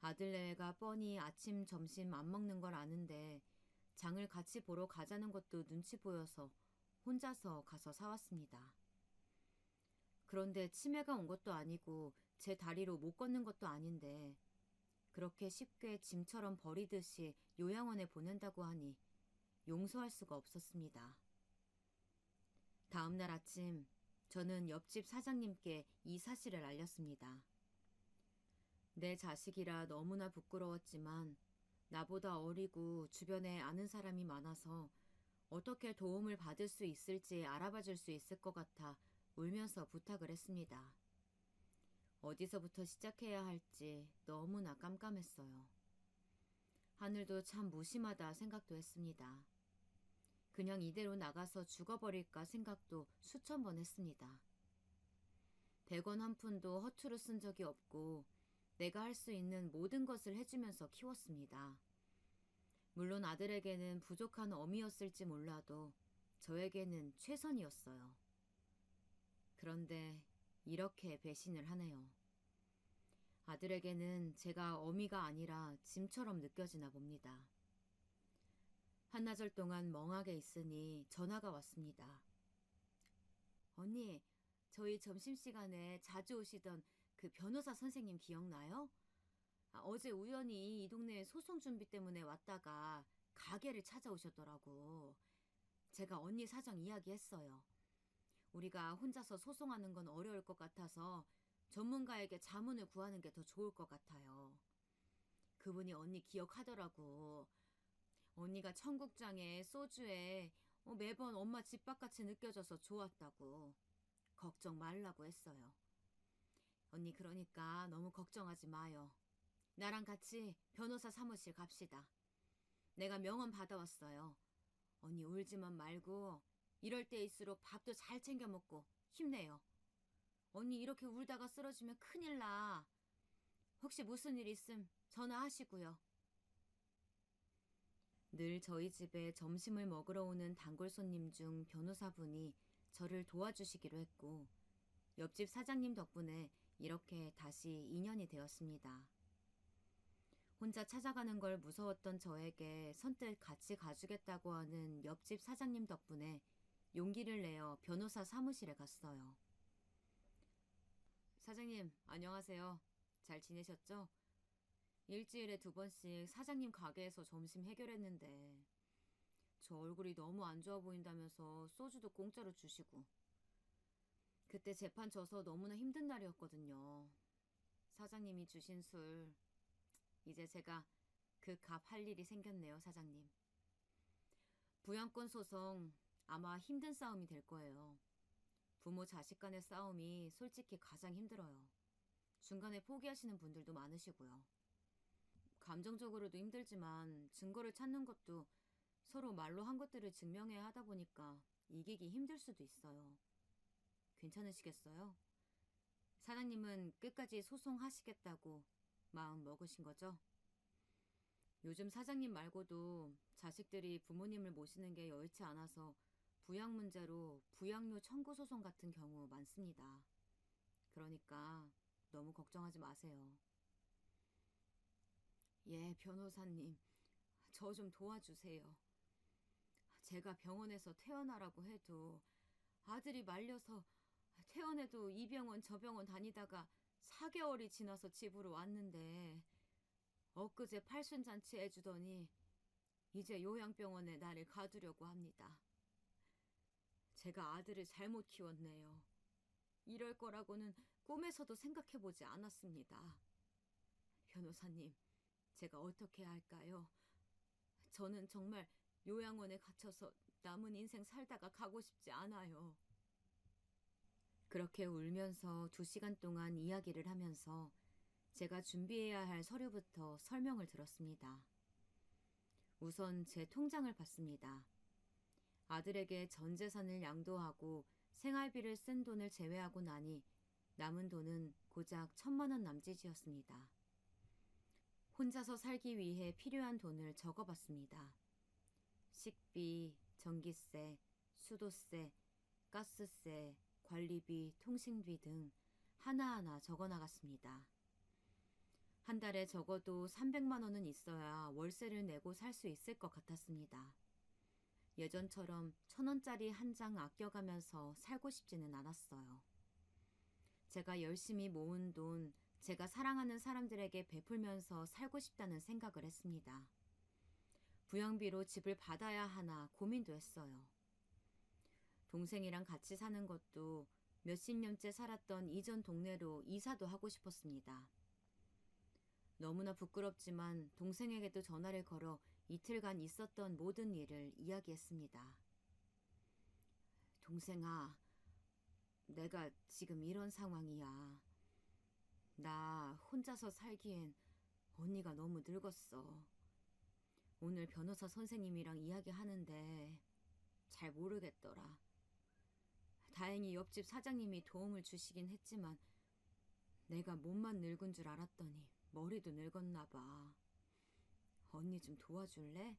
S1: 아들 내외가 뻔히 아침 점심 안 먹는 걸 아는데 장을 같이 보러 가자는 것도 눈치 보여서 혼자서 가서 사왔습니다. 그런데 치매가 온 것도 아니고 제 다리로 못 걷는 것도 아닌데 그렇게 쉽게 짐처럼 버리듯이 요양원에 보낸다고 하니 용서할 수가 없었습니다. 다음 날 아침 저는 옆집 사장님께 이 사실을 알렸습니다. 내 자식이라 너무나 부끄러웠지만 나보다 어리고 주변에 아는 사람이 많아서 어떻게 도움을 받을 수 있을지 알아봐 줄 수 있을 것 같아 울면서 부탁을 했습니다. 어디서부터 시작해야 할지 너무나 깜깜했어요. 하늘도 참 무심하다 생각도 했습니다. 그냥 이대로 나가서 죽어버릴까 생각도 수천 번 했습니다. 100원 한 푼도 허투루 쓴 적이 없고 내가 할 수 있는 모든 것을 해주면서 키웠습니다. 물론 아들에게는 부족한 어미였을지 몰라도 저에게는 최선이었어요. 그런데 이렇게 배신을 하네요. 아들에게는 제가 어미가 아니라 짐처럼 느껴지나 봅니다. 한나절 동안 멍하게 있으니 전화가 왔습니다. 언니, 저희 점심시간에 자주 오시던 그 변호사 선생님 기억나요? 어제 우연히 이 동네에 소송 준비 때문에 왔다가 가게를 찾아오셨더라고. 제가 언니 사정 이야기했어요. 우리가 혼자서 소송하는 건 어려울 것 같아서 전문가에게 자문을 구하는 게 더 좋을 것 같아요. 그분이 언니 기억하더라고. 언니가 청국장에 소주에 매번 엄마 집밥같이 느껴져서 좋았다고. 걱정 말라고 했어요. 언니 그러니까 너무 걱정하지 마요. 나랑 같이 변호사 사무실 갑시다. 내가 명언 받아왔어요. 언니 울지만 말고 이럴 때일수록 밥도 잘 챙겨 먹고 힘내요. 언니 이렇게 울다가 쓰러지면 큰일 나. 혹시 무슨 일 있음 전화하시고요. 늘 저희 집에 점심을 먹으러 오는 단골 손님 중 변호사분이 저를 도와주시기로 했고, 옆집 사장님 덕분에 이렇게 다시 인연이 되었습니다. 혼자 찾아가는 걸 무서웠던 저에게 선뜻 같이 가주겠다고 하는 옆집 사장님 덕분에 용기를 내어 변호사 사무실에 갔어요. 사장님, 안녕하세요. 잘 지내셨죠? 일주일에 2번씩 사장님 가게에서 점심 해결했는데 저 얼굴이 너무 안 좋아 보인다면서 소주도 공짜로 주시고 그때 재판 져서 너무나 힘든 날이었거든요. 사장님이 주신 술 이제 제가 그 값 할 일이 생겼네요, 사장님. 부양권 소송 아마 힘든 싸움이 될 거예요. 부모 자식 간의 싸움이 솔직히 가장 힘들어요. 중간에 포기하시는 분들도 많으시고요. 감정적으로도 힘들지만 증거를 찾는 것도 서로 말로 한 것들을 증명해야 하다 보니까 이기기 힘들 수도 있어요. 괜찮으시겠어요? 사장님은 끝까지 소송하시겠다고 마음 먹으신 거죠? 요즘 사장님 말고도 자식들이 부모님을 모시는 게 여의치 않아서 부양 문제로 부양료 청구 소송 같은 경우 많습니다. 그러니까 너무 걱정하지 마세요. 예, 변호사님. 저 좀 도와주세요. 제가 병원에서 퇴원하라고 해도 아들이 말려서 퇴원해도 이 병원 저 병원 다니다가 4개월이 지나서 집으로 왔는데 엊그제 팔순잔치 해주더니 이제 요양병원에 나를 가두려고 합니다. 제가 아들을 잘못 키웠네요. 이럴 거라고는 꿈에서도 생각해보지 않았습니다. 변호사님, 제가 어떻게 해야 할까요? 저는 정말 요양원에 갇혀서 남은 인생 살다가 가고 싶지 않아요. 그렇게 울면서 2시간 동안 이야기를 하면서 제가 준비해야 할 서류부터 설명을 들었습니다. 우선 제 통장을 봤습니다. 아들에게 전 재산을 양도하고 생활비를 쓴 돈을 제외하고 나니 남은 돈은 고작 1,000만 원 남짓이었습니다. 혼자서 살기 위해 필요한 돈을 적어봤습니다. 식비, 전기세, 수도세, 가스세, 관리비, 통신비 등 하나하나 적어나갔습니다. 한 달에 적어도 300만 원은 있어야 월세를 내고 살 수 있을 것 같았습니다. 예전처럼 1,000원짜리 한 장 아껴가면서 살고 싶지는 않았어요. 제가 열심히 모은 돈, 제가 사랑하는 사람들에게 베풀면서 살고 싶다는 생각을 했습니다. 부양비로 집을 받아야 하나 고민도 했어요. 동생이랑 같이 사는 것도 몇십 년째 살았던 이전 동네로 이사도 하고 싶었습니다. 너무나 부끄럽지만 동생에게도 전화를 걸어 이틀간 있었던 모든 일을 이야기했습니다. 동생아, 내가 지금 이런 상황이야. 나 혼자서 살기엔 언니가 너무 늙었어. 오늘 변호사 선생님이랑 이야기하는데 잘 모르겠더라. 다행히 옆집 사장님이 도움을 주시긴 했지만 내가 몸만 늙은 줄 알았더니 머리도 늙었나 봐. 언니 좀 도와줄래?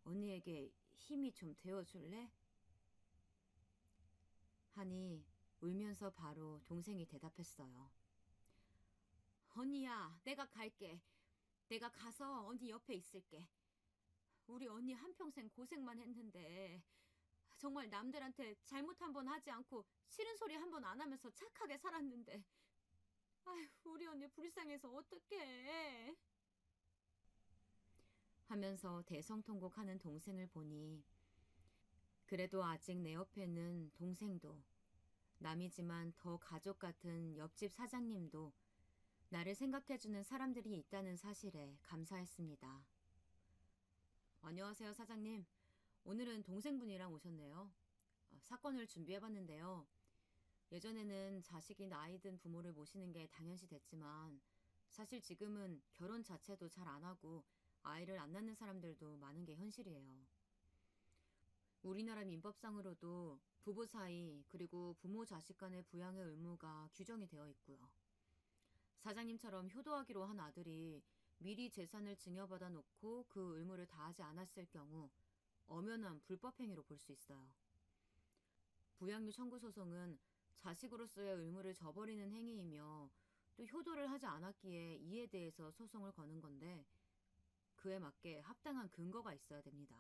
S1: 언니에게 힘이 좀 되어줄래? 하니 울면서 바로 동생이 대답했어요. 언니야, 내가 갈게. 내가 가서 언니 옆에 있을게. 우리 언니 한평생 고생만 했는데 정말 남들한테 잘못 한 번 하지 않고 싫은 소리 한 번 안 하면서 착하게 살았는데 우리 언니 불쌍해서 어떡해. 하면서 대성통곡하는 동생을 보니 그래도 아직 내 옆에는 동생도 남이지만 더 가족 같은 옆집 사장님도 나를 생각해주는 사람들이 있다는 사실에 감사했습니다. 안녕하세요, 사장님. 오늘은 동생분이랑 오셨네요. 사건을 준비해봤는데요. 예전에는 자식이 나이 든 부모를 모시는 게 당연시 됐지만 사실 지금은 결혼 자체도 잘 안 하고 아이를 안 낳는 사람들도 많은 게 현실이에요. 우리나라 민법상으로도 부부 사이 그리고 부모 자식 간의 부양의 의무가 규정이 되어 있고요. 사장님처럼 효도하기로 한 아들이 미리 재산을 증여받아 놓고 그 의무를 다하지 않았을 경우 엄연한 불법행위로 볼 수 있어요. 부양육 청구 소송은 자식으로서의 의무를 저버리는 행위이며 또 효도를 하지 않았기에 이에 대해서 소송을 거는 건데 그에 맞게 합당한 근거가 있어야 됩니다.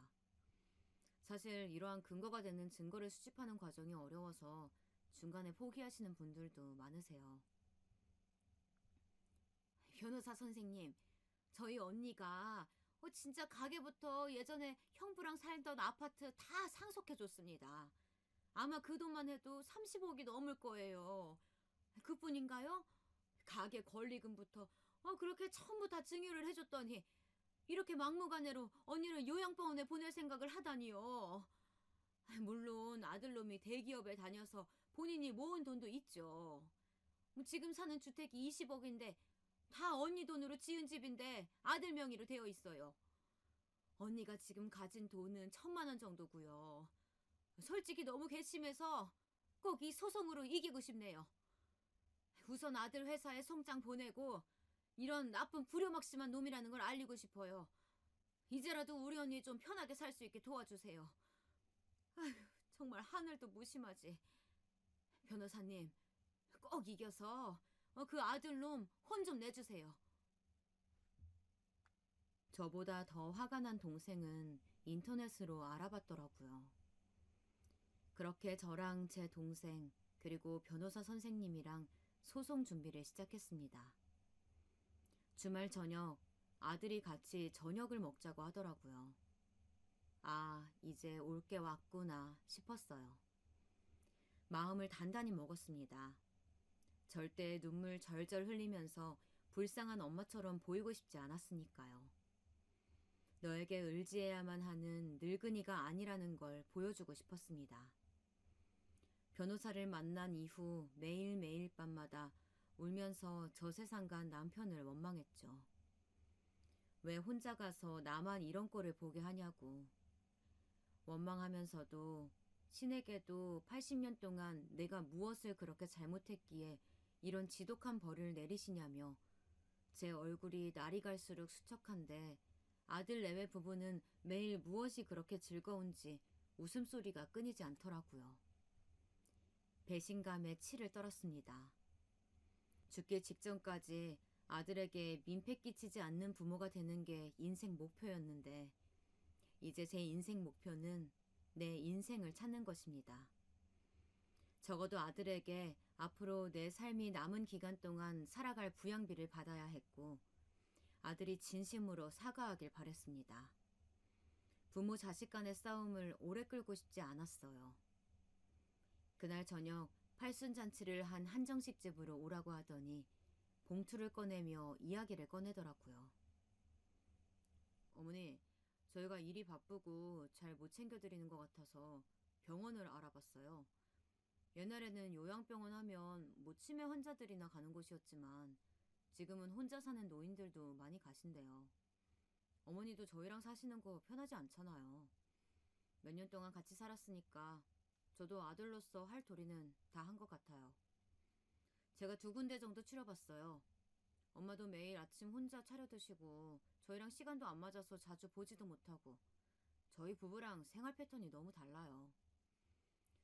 S1: 사실 이러한 근거가 되는 증거를 수집하는 과정이 어려워서 중간에 포기하시는 분들도 많으세요. 변호사 선생님, 저희 언니가 진짜 가게부터 예전에 형부랑 살던 아파트 다 상속해줬습니다. 아마 그 돈만 해도 30억이 넘을 거예요. 그뿐인가요? 가게 권리금부터 그렇게 전부 다 증여를 해줬더니 이렇게 막무가내로 언니를 요양병원에 보낼 생각을 하다니요. 물론 아들놈이 대기업에 다녀서 본인이 모은 돈도 있죠. 지금 사는 주택이 20억인데 다 언니 돈으로 지은 집인데 아들 명의로 되어 있어요. 언니가 지금 가진 돈은 1,000만 원 정도고요. 솔직히 너무 괘씸해서 꼭 이 소송으로 이기고 싶네요. 우선 아들 회사에 송장 보내고 이런 나쁜 불효막심한 놈이라는 걸 알리고 싶어요. 이제라도 우리 언니 좀 편하게 살 수 있게 도와주세요. 아휴, 정말 하늘도 무심하지. 변호사님, 꼭 이겨서 그 아들놈 혼 좀 내주세요. 저보다 더 화가 난 동생은 인터넷으로 알아봤더라고요. 그렇게 저랑 제 동생 그리고 변호사 선생님이랑 소송 준비를 시작했습니다. 주말 저녁 아들이 같이 저녁을 먹자고 하더라고요. 아, 이제 올 게 왔구나 싶었어요. 마음을 단단히 먹었습니다. 절대 눈물 절절 흘리면서 불쌍한 엄마처럼 보이고 싶지 않았으니까요. 너에게 의지해야만 하는 늙은이가 아니라는 걸 보여주고 싶었습니다. 변호사를 만난 이후 매일매일 밤마다 울면서 저 세상 간 남편을 원망했죠. 왜 혼자 가서 나만 이런 꼴을 보게 하냐고. 원망하면서도 신에게도 80년 동안 내가 무엇을 그렇게 잘못했기에 이런 지독한 벌을 내리시냐며 제 얼굴이 날이 갈수록 수척한데 아들 내외 부부는 매일 무엇이 그렇게 즐거운지 웃음소리가 끊이지 않더라고요. 배신감에 치를 떨었습니다. 죽기 직전까지 아들에게 민폐 끼치지 않는 부모가 되는 게 인생 목표였는데 이제 제 인생 목표는 내 인생을 찾는 것입니다. 적어도 아들에게 앞으로 내 삶이 남은 기간 동안 살아갈 부양비를 받아야 했고 아들이 진심으로 사과하길 바랬습니다. 부모 자식 간의 싸움을 오래 끌고 싶지 않았어요. 그날 저녁 팔순잔치를 한 한정식 집으로 오라고 하더니 봉투를 꺼내며 이야기를 꺼내더라고요. 어머니, 저희가 일이 바쁘고 잘 못 챙겨드리는 것 같아서 병원을 알아봤어요. 옛날에는 요양병원 하면 치매 환자들이나 가는 곳이었지만 지금은 혼자 사는 노인들도 많이 가신대요. 어머니도 저희랑 사시는 거 편하지 않잖아요. 몇 년 동안 같이 살았으니까 저도 아들로서 할 도리는 다 한 것 같아요. 제가 2군데 정도 치러봤어요. 엄마도 매일 아침 혼자 차려 드시고 저희랑 시간도 안 맞아서 자주 보지도 못하고 저희 부부랑 생활 패턴이 너무 달라요.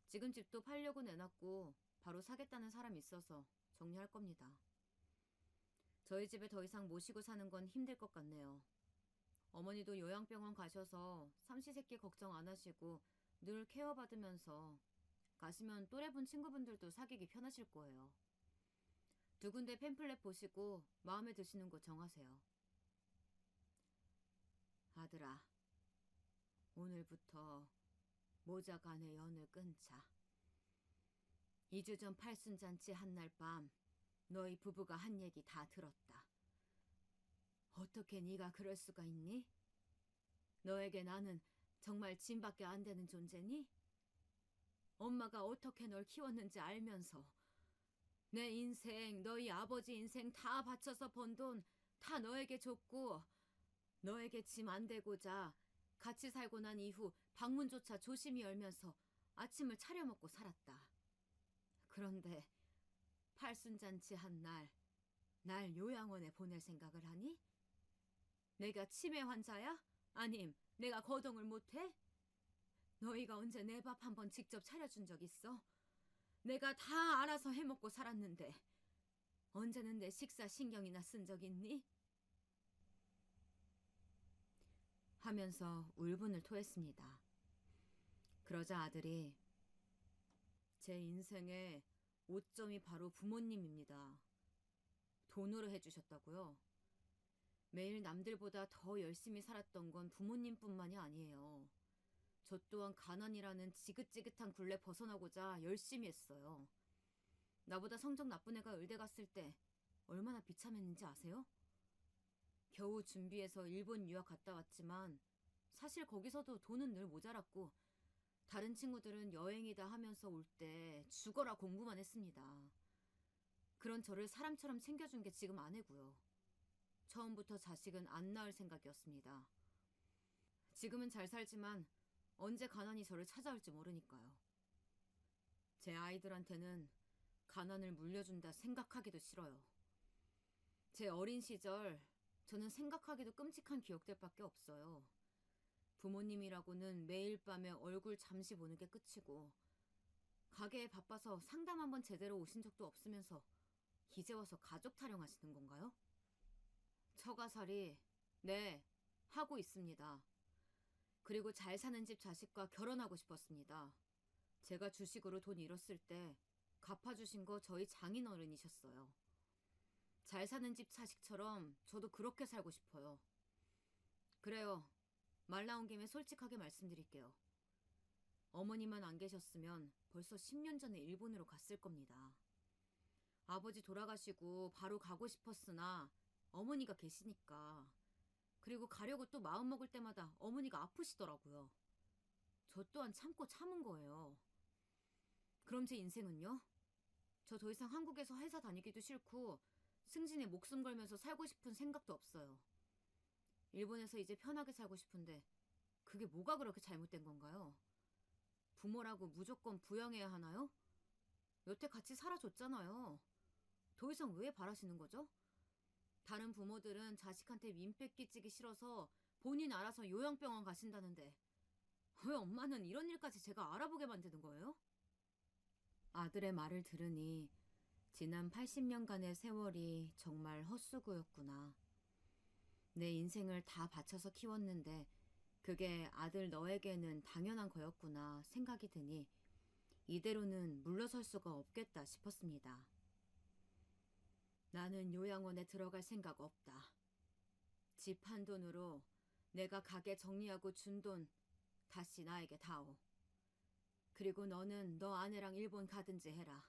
S1: 지금 집도 팔려고 내놨고 바로 사겠다는 사람이 있어서 정리할 겁니다. 저희 집에 더 이상 모시고 사는 건 힘들 것 같네요. 어머니도 요양병원 가셔서 삼시세끼 걱정 안 하시고 늘 케어받으면서 가시면 또래분 친구분들도 사귀기 편하실 거예요. 두 군데 팸플렛 보시고 마음에 드시는 곳 정하세요. 아들아, 오늘부터 모자간의 연을 끊자. 2주 전 팔순잔치 한날 밤 너희 부부가 한 얘기 다 들었다. 어떻게 네가 그럴 수가 있니? 너에게 나는 정말 짐밖에 안 되는 존재니? 엄마가 어떻게 널 키웠는지 알면서 내 인생, 너희 아버지 인생 다 바쳐서 번 돈 다 너에게 줬고 너에게 짐 안 되고자 같이 살고 난 이후 방문조차 조심히 열면서 아침을 차려 먹고 살았다. 그런데 팔순잔치 한 날 요양원에 보낼 생각을 하니? 내가 치매 환자야? 아님 내가 거동을 못해? 너희가 언제 내 밥 한 번 직접 차려준 적 있어? 내가 다 알아서 해먹고 살았는데 언제는 내 식사 신경이나 쓴 적 있니? 하면서 울분을 토했습니다. 그러자 아들이 제 인생의 오점이 바로 부모님입니다. 돈으로 해주셨다고요? 매일 남들보다 더 열심히 살았던 건 부모님뿐만이 아니에요. 저 또한 가난이라는 지긋지긋한 굴레 벗어나고자 열심히 했어요. 나보다 성적 나쁜 애가 의대 갔을 때 얼마나 비참했는지 아세요? 겨우 준비해서 일본 유학 갔다 왔지만 사실 거기서도 돈은 늘 모자랐고 다른 친구들은 여행이다 하면서 올 때 죽어라 공부만 했습니다. 그런 저를 사람처럼 챙겨준 게 지금 아내고요. 처음부터 자식은 안 낳을 생각이었습니다. 지금은 잘 살지만 언제 가난이 저를 찾아올지 모르니까요. 제 아이들한테는 가난을 물려준다 생각하기도 싫어요. 제 어린 시절 저는 생각하기도 끔찍한 기억들밖에 없어요. 부모님이라고는 매일 밤에 얼굴 잠시 보는 게 끝이고 가게에 바빠서 상담 한번 제대로 오신 적도 없으면서 이제 와서 가족 타령하시는 건가요? 처가살이 네, 하고 있습니다. 그리고 잘 사는 집 자식과 결혼하고 싶었습니다. 제가 주식으로 돈 잃었을 때 갚아주신 거 저희 장인어른이셨어요. 잘 사는 집 자식처럼 저도 그렇게 살고 싶어요. 그래요. 말 나온 김에 솔직하게 말씀드릴게요. 어머니만 안 계셨으면 벌써 10년 전에 일본으로 갔을 겁니다. 아버지 돌아가시고 바로 가고 싶었으나 어머니가 계시니까. 그리고 가려고 또 마음먹을 때마다 어머니가 아프시더라고요. 저 또한 참고 참은 거예요. 그럼 제 인생은요? 저 더 이상 한국에서 회사 다니기도 싫고 승진에 목숨 걸면서 살고 싶은 생각도 없어요. 일본에서 이제 편하게 살고 싶은데 그게 뭐가 그렇게 잘못된 건가요? 부모라고 무조건 부양해야 하나요? 여태 같이 살아줬잖아요. 더 이상 왜 바라시는 거죠? 다른 부모들은 자식한테 민폐 끼치기 싫어서 본인 알아서 요양병원 가신다는데 왜 엄마는 이런 일까지 제가 알아보게 만드는 거예요? 아들의 말을 들으니 지난 80년간의 세월이 정말 헛수고였구나. 내 인생을 다 바쳐서 키웠는데 그게 아들 너에게는 당연한 거였구나 생각이 드니 이대로는 물러설 수가 없겠다 싶었습니다. 나는 요양원에 들어갈 생각 없다. 집 한 돈으로 내가 가게 정리하고 준 돈 다시 나에게 다오. 그리고 너는 너 아내랑 일본 가든지 해라.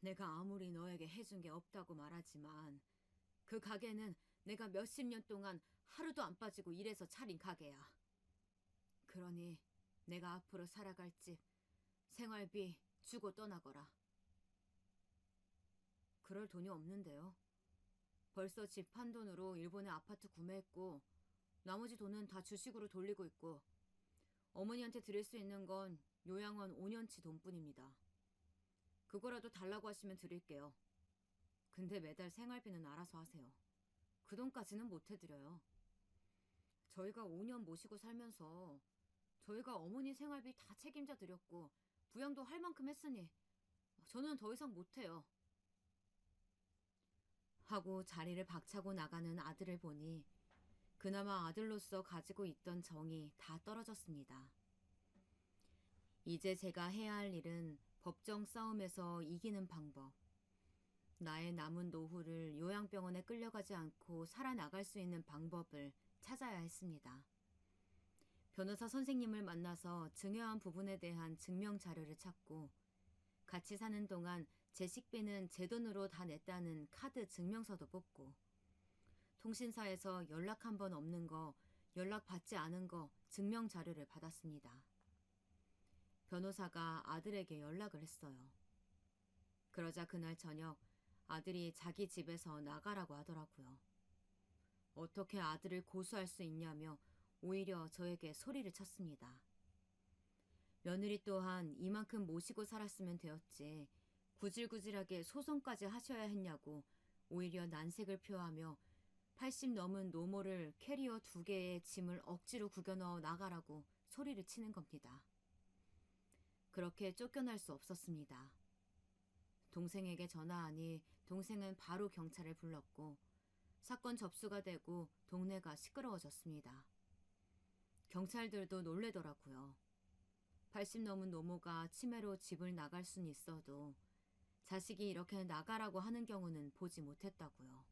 S1: 내가 아무리 너에게 해준 게 없다고 말하지만 그 가게는 내가 몇십 년 동안 하루도 안 빠지고 일해서 차린 가게야. 그러니 내가 앞으로 살아갈 집, 생활비 주고 떠나거라. 그럴 돈이 없는데요. 벌써 집 한 돈으로 일본에 아파트 구매했고 나머지 돈은 다 주식으로 돌리고 있고 어머니한테 드릴 수 있는 건 요양원 5년치 돈뿐입니다. 그거라도 달라고 하시면 드릴게요. 근데 매달 생활비는 알아서 하세요. 그 돈까지는 못 해드려요. 저희가 5년 모시고 살면서 저희가 어머니 생활비 다 책임져 드렸고 부양도 할 만큼 했으니 저는 더 이상 못해요. 하고 자리를 박차고 나가는 아들을 보니 그나마 아들로서 가지고 있던 정이 다 떨어졌습니다. 이제 제가 해야 할 일은 법정 싸움에서 이기는 방법. 나의 남은 노후를 요양병원에 끌려가지 않고 살아나갈 수 있는 방법을 찾아야 했습니다. 변호사 선생님을 만나서 증여한 부분에 대한 증명 자료를 찾고 같이 사는 동안 제 식비는 제 돈으로 다 냈다는 카드 증명서도 뽑고 통신사에서 연락 한 번 없는 거, 연락 받지 않은 거 증명 자료를 받았습니다. 변호사가 아들에게 연락을 했어요. 그러자 그날 저녁 아들이 자기 집에서 나가라고 하더라고요. 어떻게 아들을 고소할 수 있냐며 오히려 저에게 소리를 쳤습니다. 며느리 또한 이만큼 모시고 살았으면 되었지 구질구질하게 소송까지 하셔야 했냐고 오히려 난색을 표하며 80 넘은 노모를 캐리어 2개의 짐을 억지로 구겨넣어 나가라고 소리를 치는 겁니다. 그렇게 쫓겨날 수 없었습니다. 동생에게 전화하니 동생은 바로 경찰을 불렀고 사건 접수가 되고 동네가 시끄러워졌습니다. 경찰들도 놀래더라고요. 80 넘은 노모가 치매로 집을 나갈 순 있어도 자식이 이렇게 나가라고 하는 경우는 보지 못했다고요.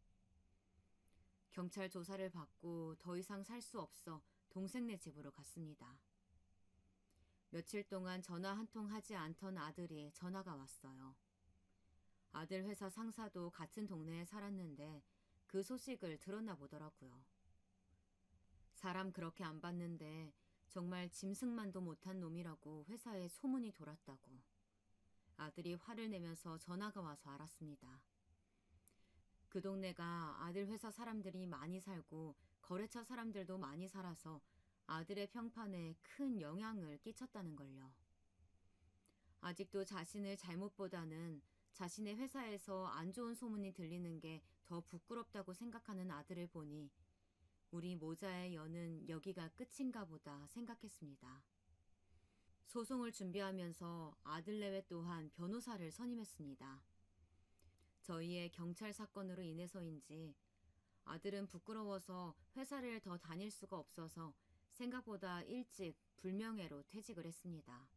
S1: 경찰 조사를 받고 더 이상 살 수 없어 동생네 집으로 갔습니다. 며칠 동안 전화 한 통 하지 않던 아들이 전화가 왔어요. 아들 회사 상사도 같은 동네에 살았는데 그 소식을 들었나 보더라고요. 사람 그렇게 안 봤는데 정말 짐승만도 못한 놈이라고 회사에 소문이 돌았다고. 아들이 화를 내면서 전화가 와서 알았습니다. 그 동네가 아들 회사 사람들이 많이 살고 거래처 사람들도 많이 살아서 아들의 평판에 큰 영향을 끼쳤다는 걸요. 아직도 자신을 잘못보다는 자신의 회사에서 안 좋은 소문이 들리는 게 더 부끄럽다고 생각하는 아들을 보니 우리 모자의 연은 여기가 끝인가 보다 생각했습니다. 소송을 준비하면서 아들 내외 또한 변호사를 선임했습니다. 저희의 경찰 사건으로 인해서인지 아들은 부끄러워서 회사를 더 다닐 수가 없어서 생각보다 일찍 불명예로 퇴직을 했습니다.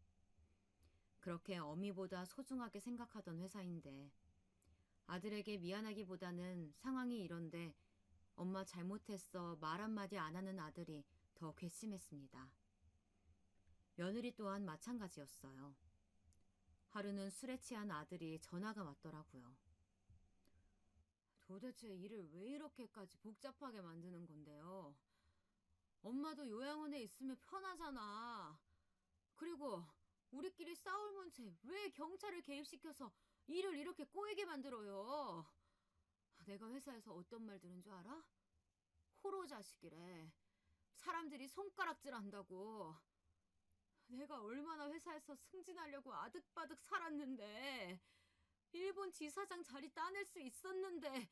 S1: 그렇게 어미보다 소중하게 생각하던 회사인데 아들에게 미안하기보다는 상황이 이런데 엄마 잘못했어 말 한마디 안 하는 아들이 더 괘씸했습니다. 며느리 또한 마찬가지였어요. 하루는 술에 취한 아들이 전화가 왔더라고요. 도대체 일을 왜 이렇게까지 복잡하게 만드는 건데요? 엄마도 요양원에 있으면 편하잖아. 그리고 우리끼리 싸울 문제 왜 경찰을 개입시켜서 일을 이렇게 꼬이게 만들어요? 내가 회사에서 어떤 말 들은 줄 알아? 호로 자식이래. 사람들이 손가락질 한다고. 내가 얼마나 회사에서 승진하려고 아득바득 살았는데 일본 지사장 자리 따낼 수 있었는데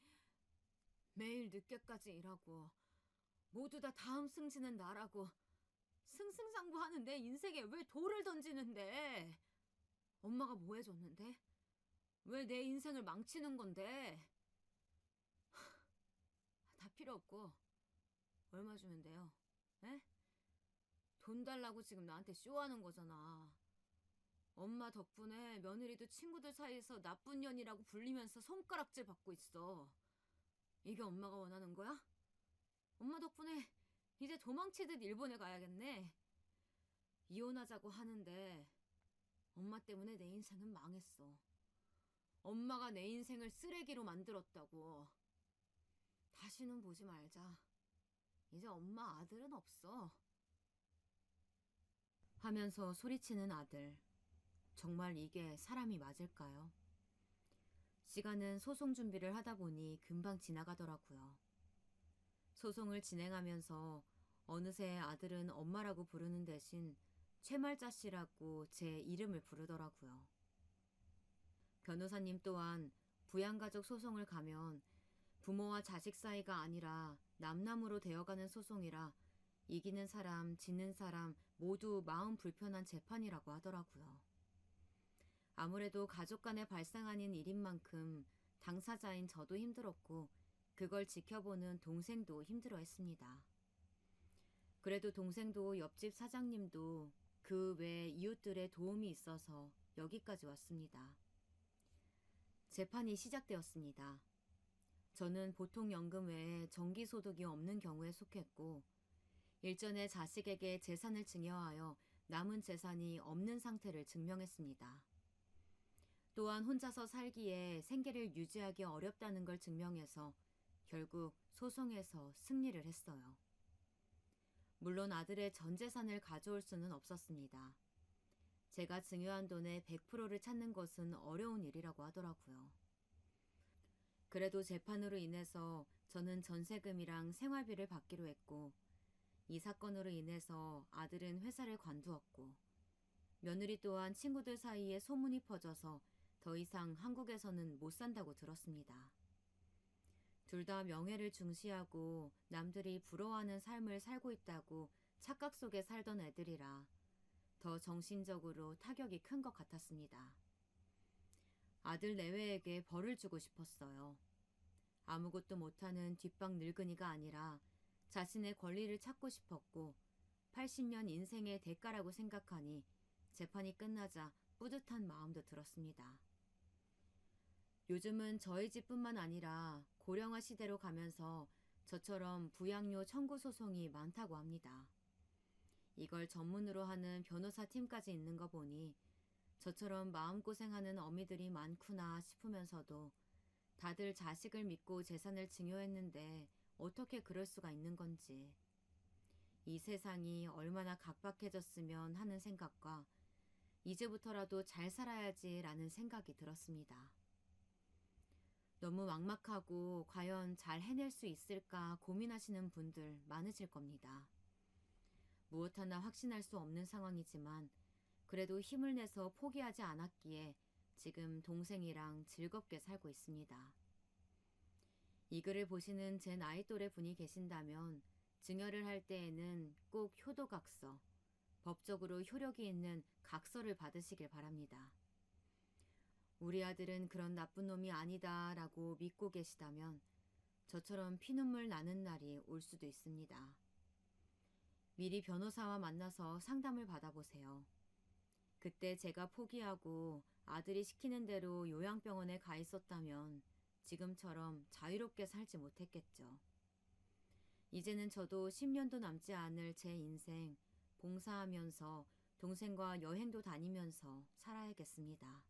S1: 매일 늦게까지 일하고 모두 다 다음 승진은 나라고 승승장구하는 내 인생에 왜 돌을 던지는데? 엄마가 뭐 해줬는데? 왜 내 인생을 망치는 건데? 다 필요 없고 얼마 주면 돼요? 에? 돈 달라고 지금 나한테 쇼하는 거잖아. 엄마 덕분에 며느리도 친구들 사이에서 나쁜 년이라고 불리면서 손가락질 받고 있어. 이게 엄마가 원하는 거야? 엄마 덕분에 이제 도망치듯 일본에 가야겠네. 이혼하자고 하는데 엄마 때문에 내 인생은 망했어. 엄마가 내 인생을 쓰레기로 만들었다고. 다시는 보지 말자. 이제 엄마 아들은 없어. 하면서 소리치는 아들. 정말 이게 사람이 맞을까요? 시간은 소송 준비를 하다 보니 금방 지나가더라고요. 소송을 진행하면서 어느새 아들은 엄마라고 부르는 대신 최말자 씨라고 제 이름을 부르더라고요. 변호사님 또한 부양가족 소송을 가면 부모와 자식 사이가 아니라 남남으로 되어가는 소송이라 이기는 사람, 지는 사람 모두 마음 불편한 재판이라고 하더라고요. 아무래도 가족 간에 발생하는 일인 만큼 당사자인 저도 힘들었고 그걸 지켜보는 동생도 힘들어했습니다. 그래도 동생도 옆집 사장님도 그 외 이웃들의 도움이 있어서 여기까지 왔습니다. 재판이 시작되었습니다. 저는 보통 연금 외에 정기소득이 없는 경우에 속했고, 일전에 자식에게 재산을 증여하여 남은 재산이 없는 상태를 증명했습니다. 또한 혼자서 살기에 생계를 유지하기 어렵다는 걸 증명해서 결국 소송에서 승리를 했어요. 물론 아들의 전 재산을 가져올 수는 없었습니다. 제가 증여한 돈의 100%를 찾는 것은 어려운 일이라고 하더라고요. 그래도 재판으로 인해서 저는 전세금이랑 생활비를 받기로 했고, 이 사건으로 인해서 아들은 회사를 관두었고, 며느리 또한 친구들 사이에 소문이 퍼져서 더 이상 한국에서는 못 산다고 들었습니다. 둘 다 명예를 중시하고 남들이 부러워하는 삶을 살고 있다고 착각 속에 살던 애들이라 더 정신적으로 타격이 큰 것 같았습니다. 아들 내외에게 벌을 주고 싶었어요. 아무것도 못하는 뒷방 늙은이가 아니라 자신의 권리를 찾고 싶었고 80년 인생의 대가라고 생각하니 재판이 끝나자 뿌듯한 마음도 들었습니다. 요즘은 저희 집뿐만 아니라 고령화 시대로 가면서 저처럼 부양료 청구 소송이 많다고 합니다. 이걸 전문으로 하는 변호사 팀까지 있는 거 보니 저처럼 마음고생하는 어미들이 많구나 싶으면서도 다들 자식을 믿고 재산을 증여했는데 어떻게 그럴 수가 있는 건지, 이 세상이 얼마나 각박해졌으면 하는 생각과 이제부터라도 잘 살아야지라는 생각이 들었습니다. 너무 막막하고 과연 잘 해낼 수 있을까 고민하시는 분들 많으실 겁니다. 무엇 하나 확신할 수 없는 상황이지만 그래도 힘을 내서 포기하지 않았기에 지금 동생이랑 즐겁게 살고 있습니다. 이 글을 보시는 제 나이 또래 분이 계신다면 증여를 할 때에는 꼭 효도각서, 법적으로 효력이 있는 각서를 받으시길 바랍니다. 우리 아들은 그런 나쁜 놈이 아니다 라고 믿고 계시다면 저처럼 피눈물 나는 날이 올 수도 있습니다. 미리 변호사와 만나서 상담을 받아보세요. 그때 제가 포기하고 아들이 시키는 대로 요양병원에 가 있었다면 지금처럼 자유롭게 살지 못했겠죠. 이제는 저도 10년도 남지 않을 제 인생 봉사하면서 동생과 여행도 다니면서 살아야겠습니다.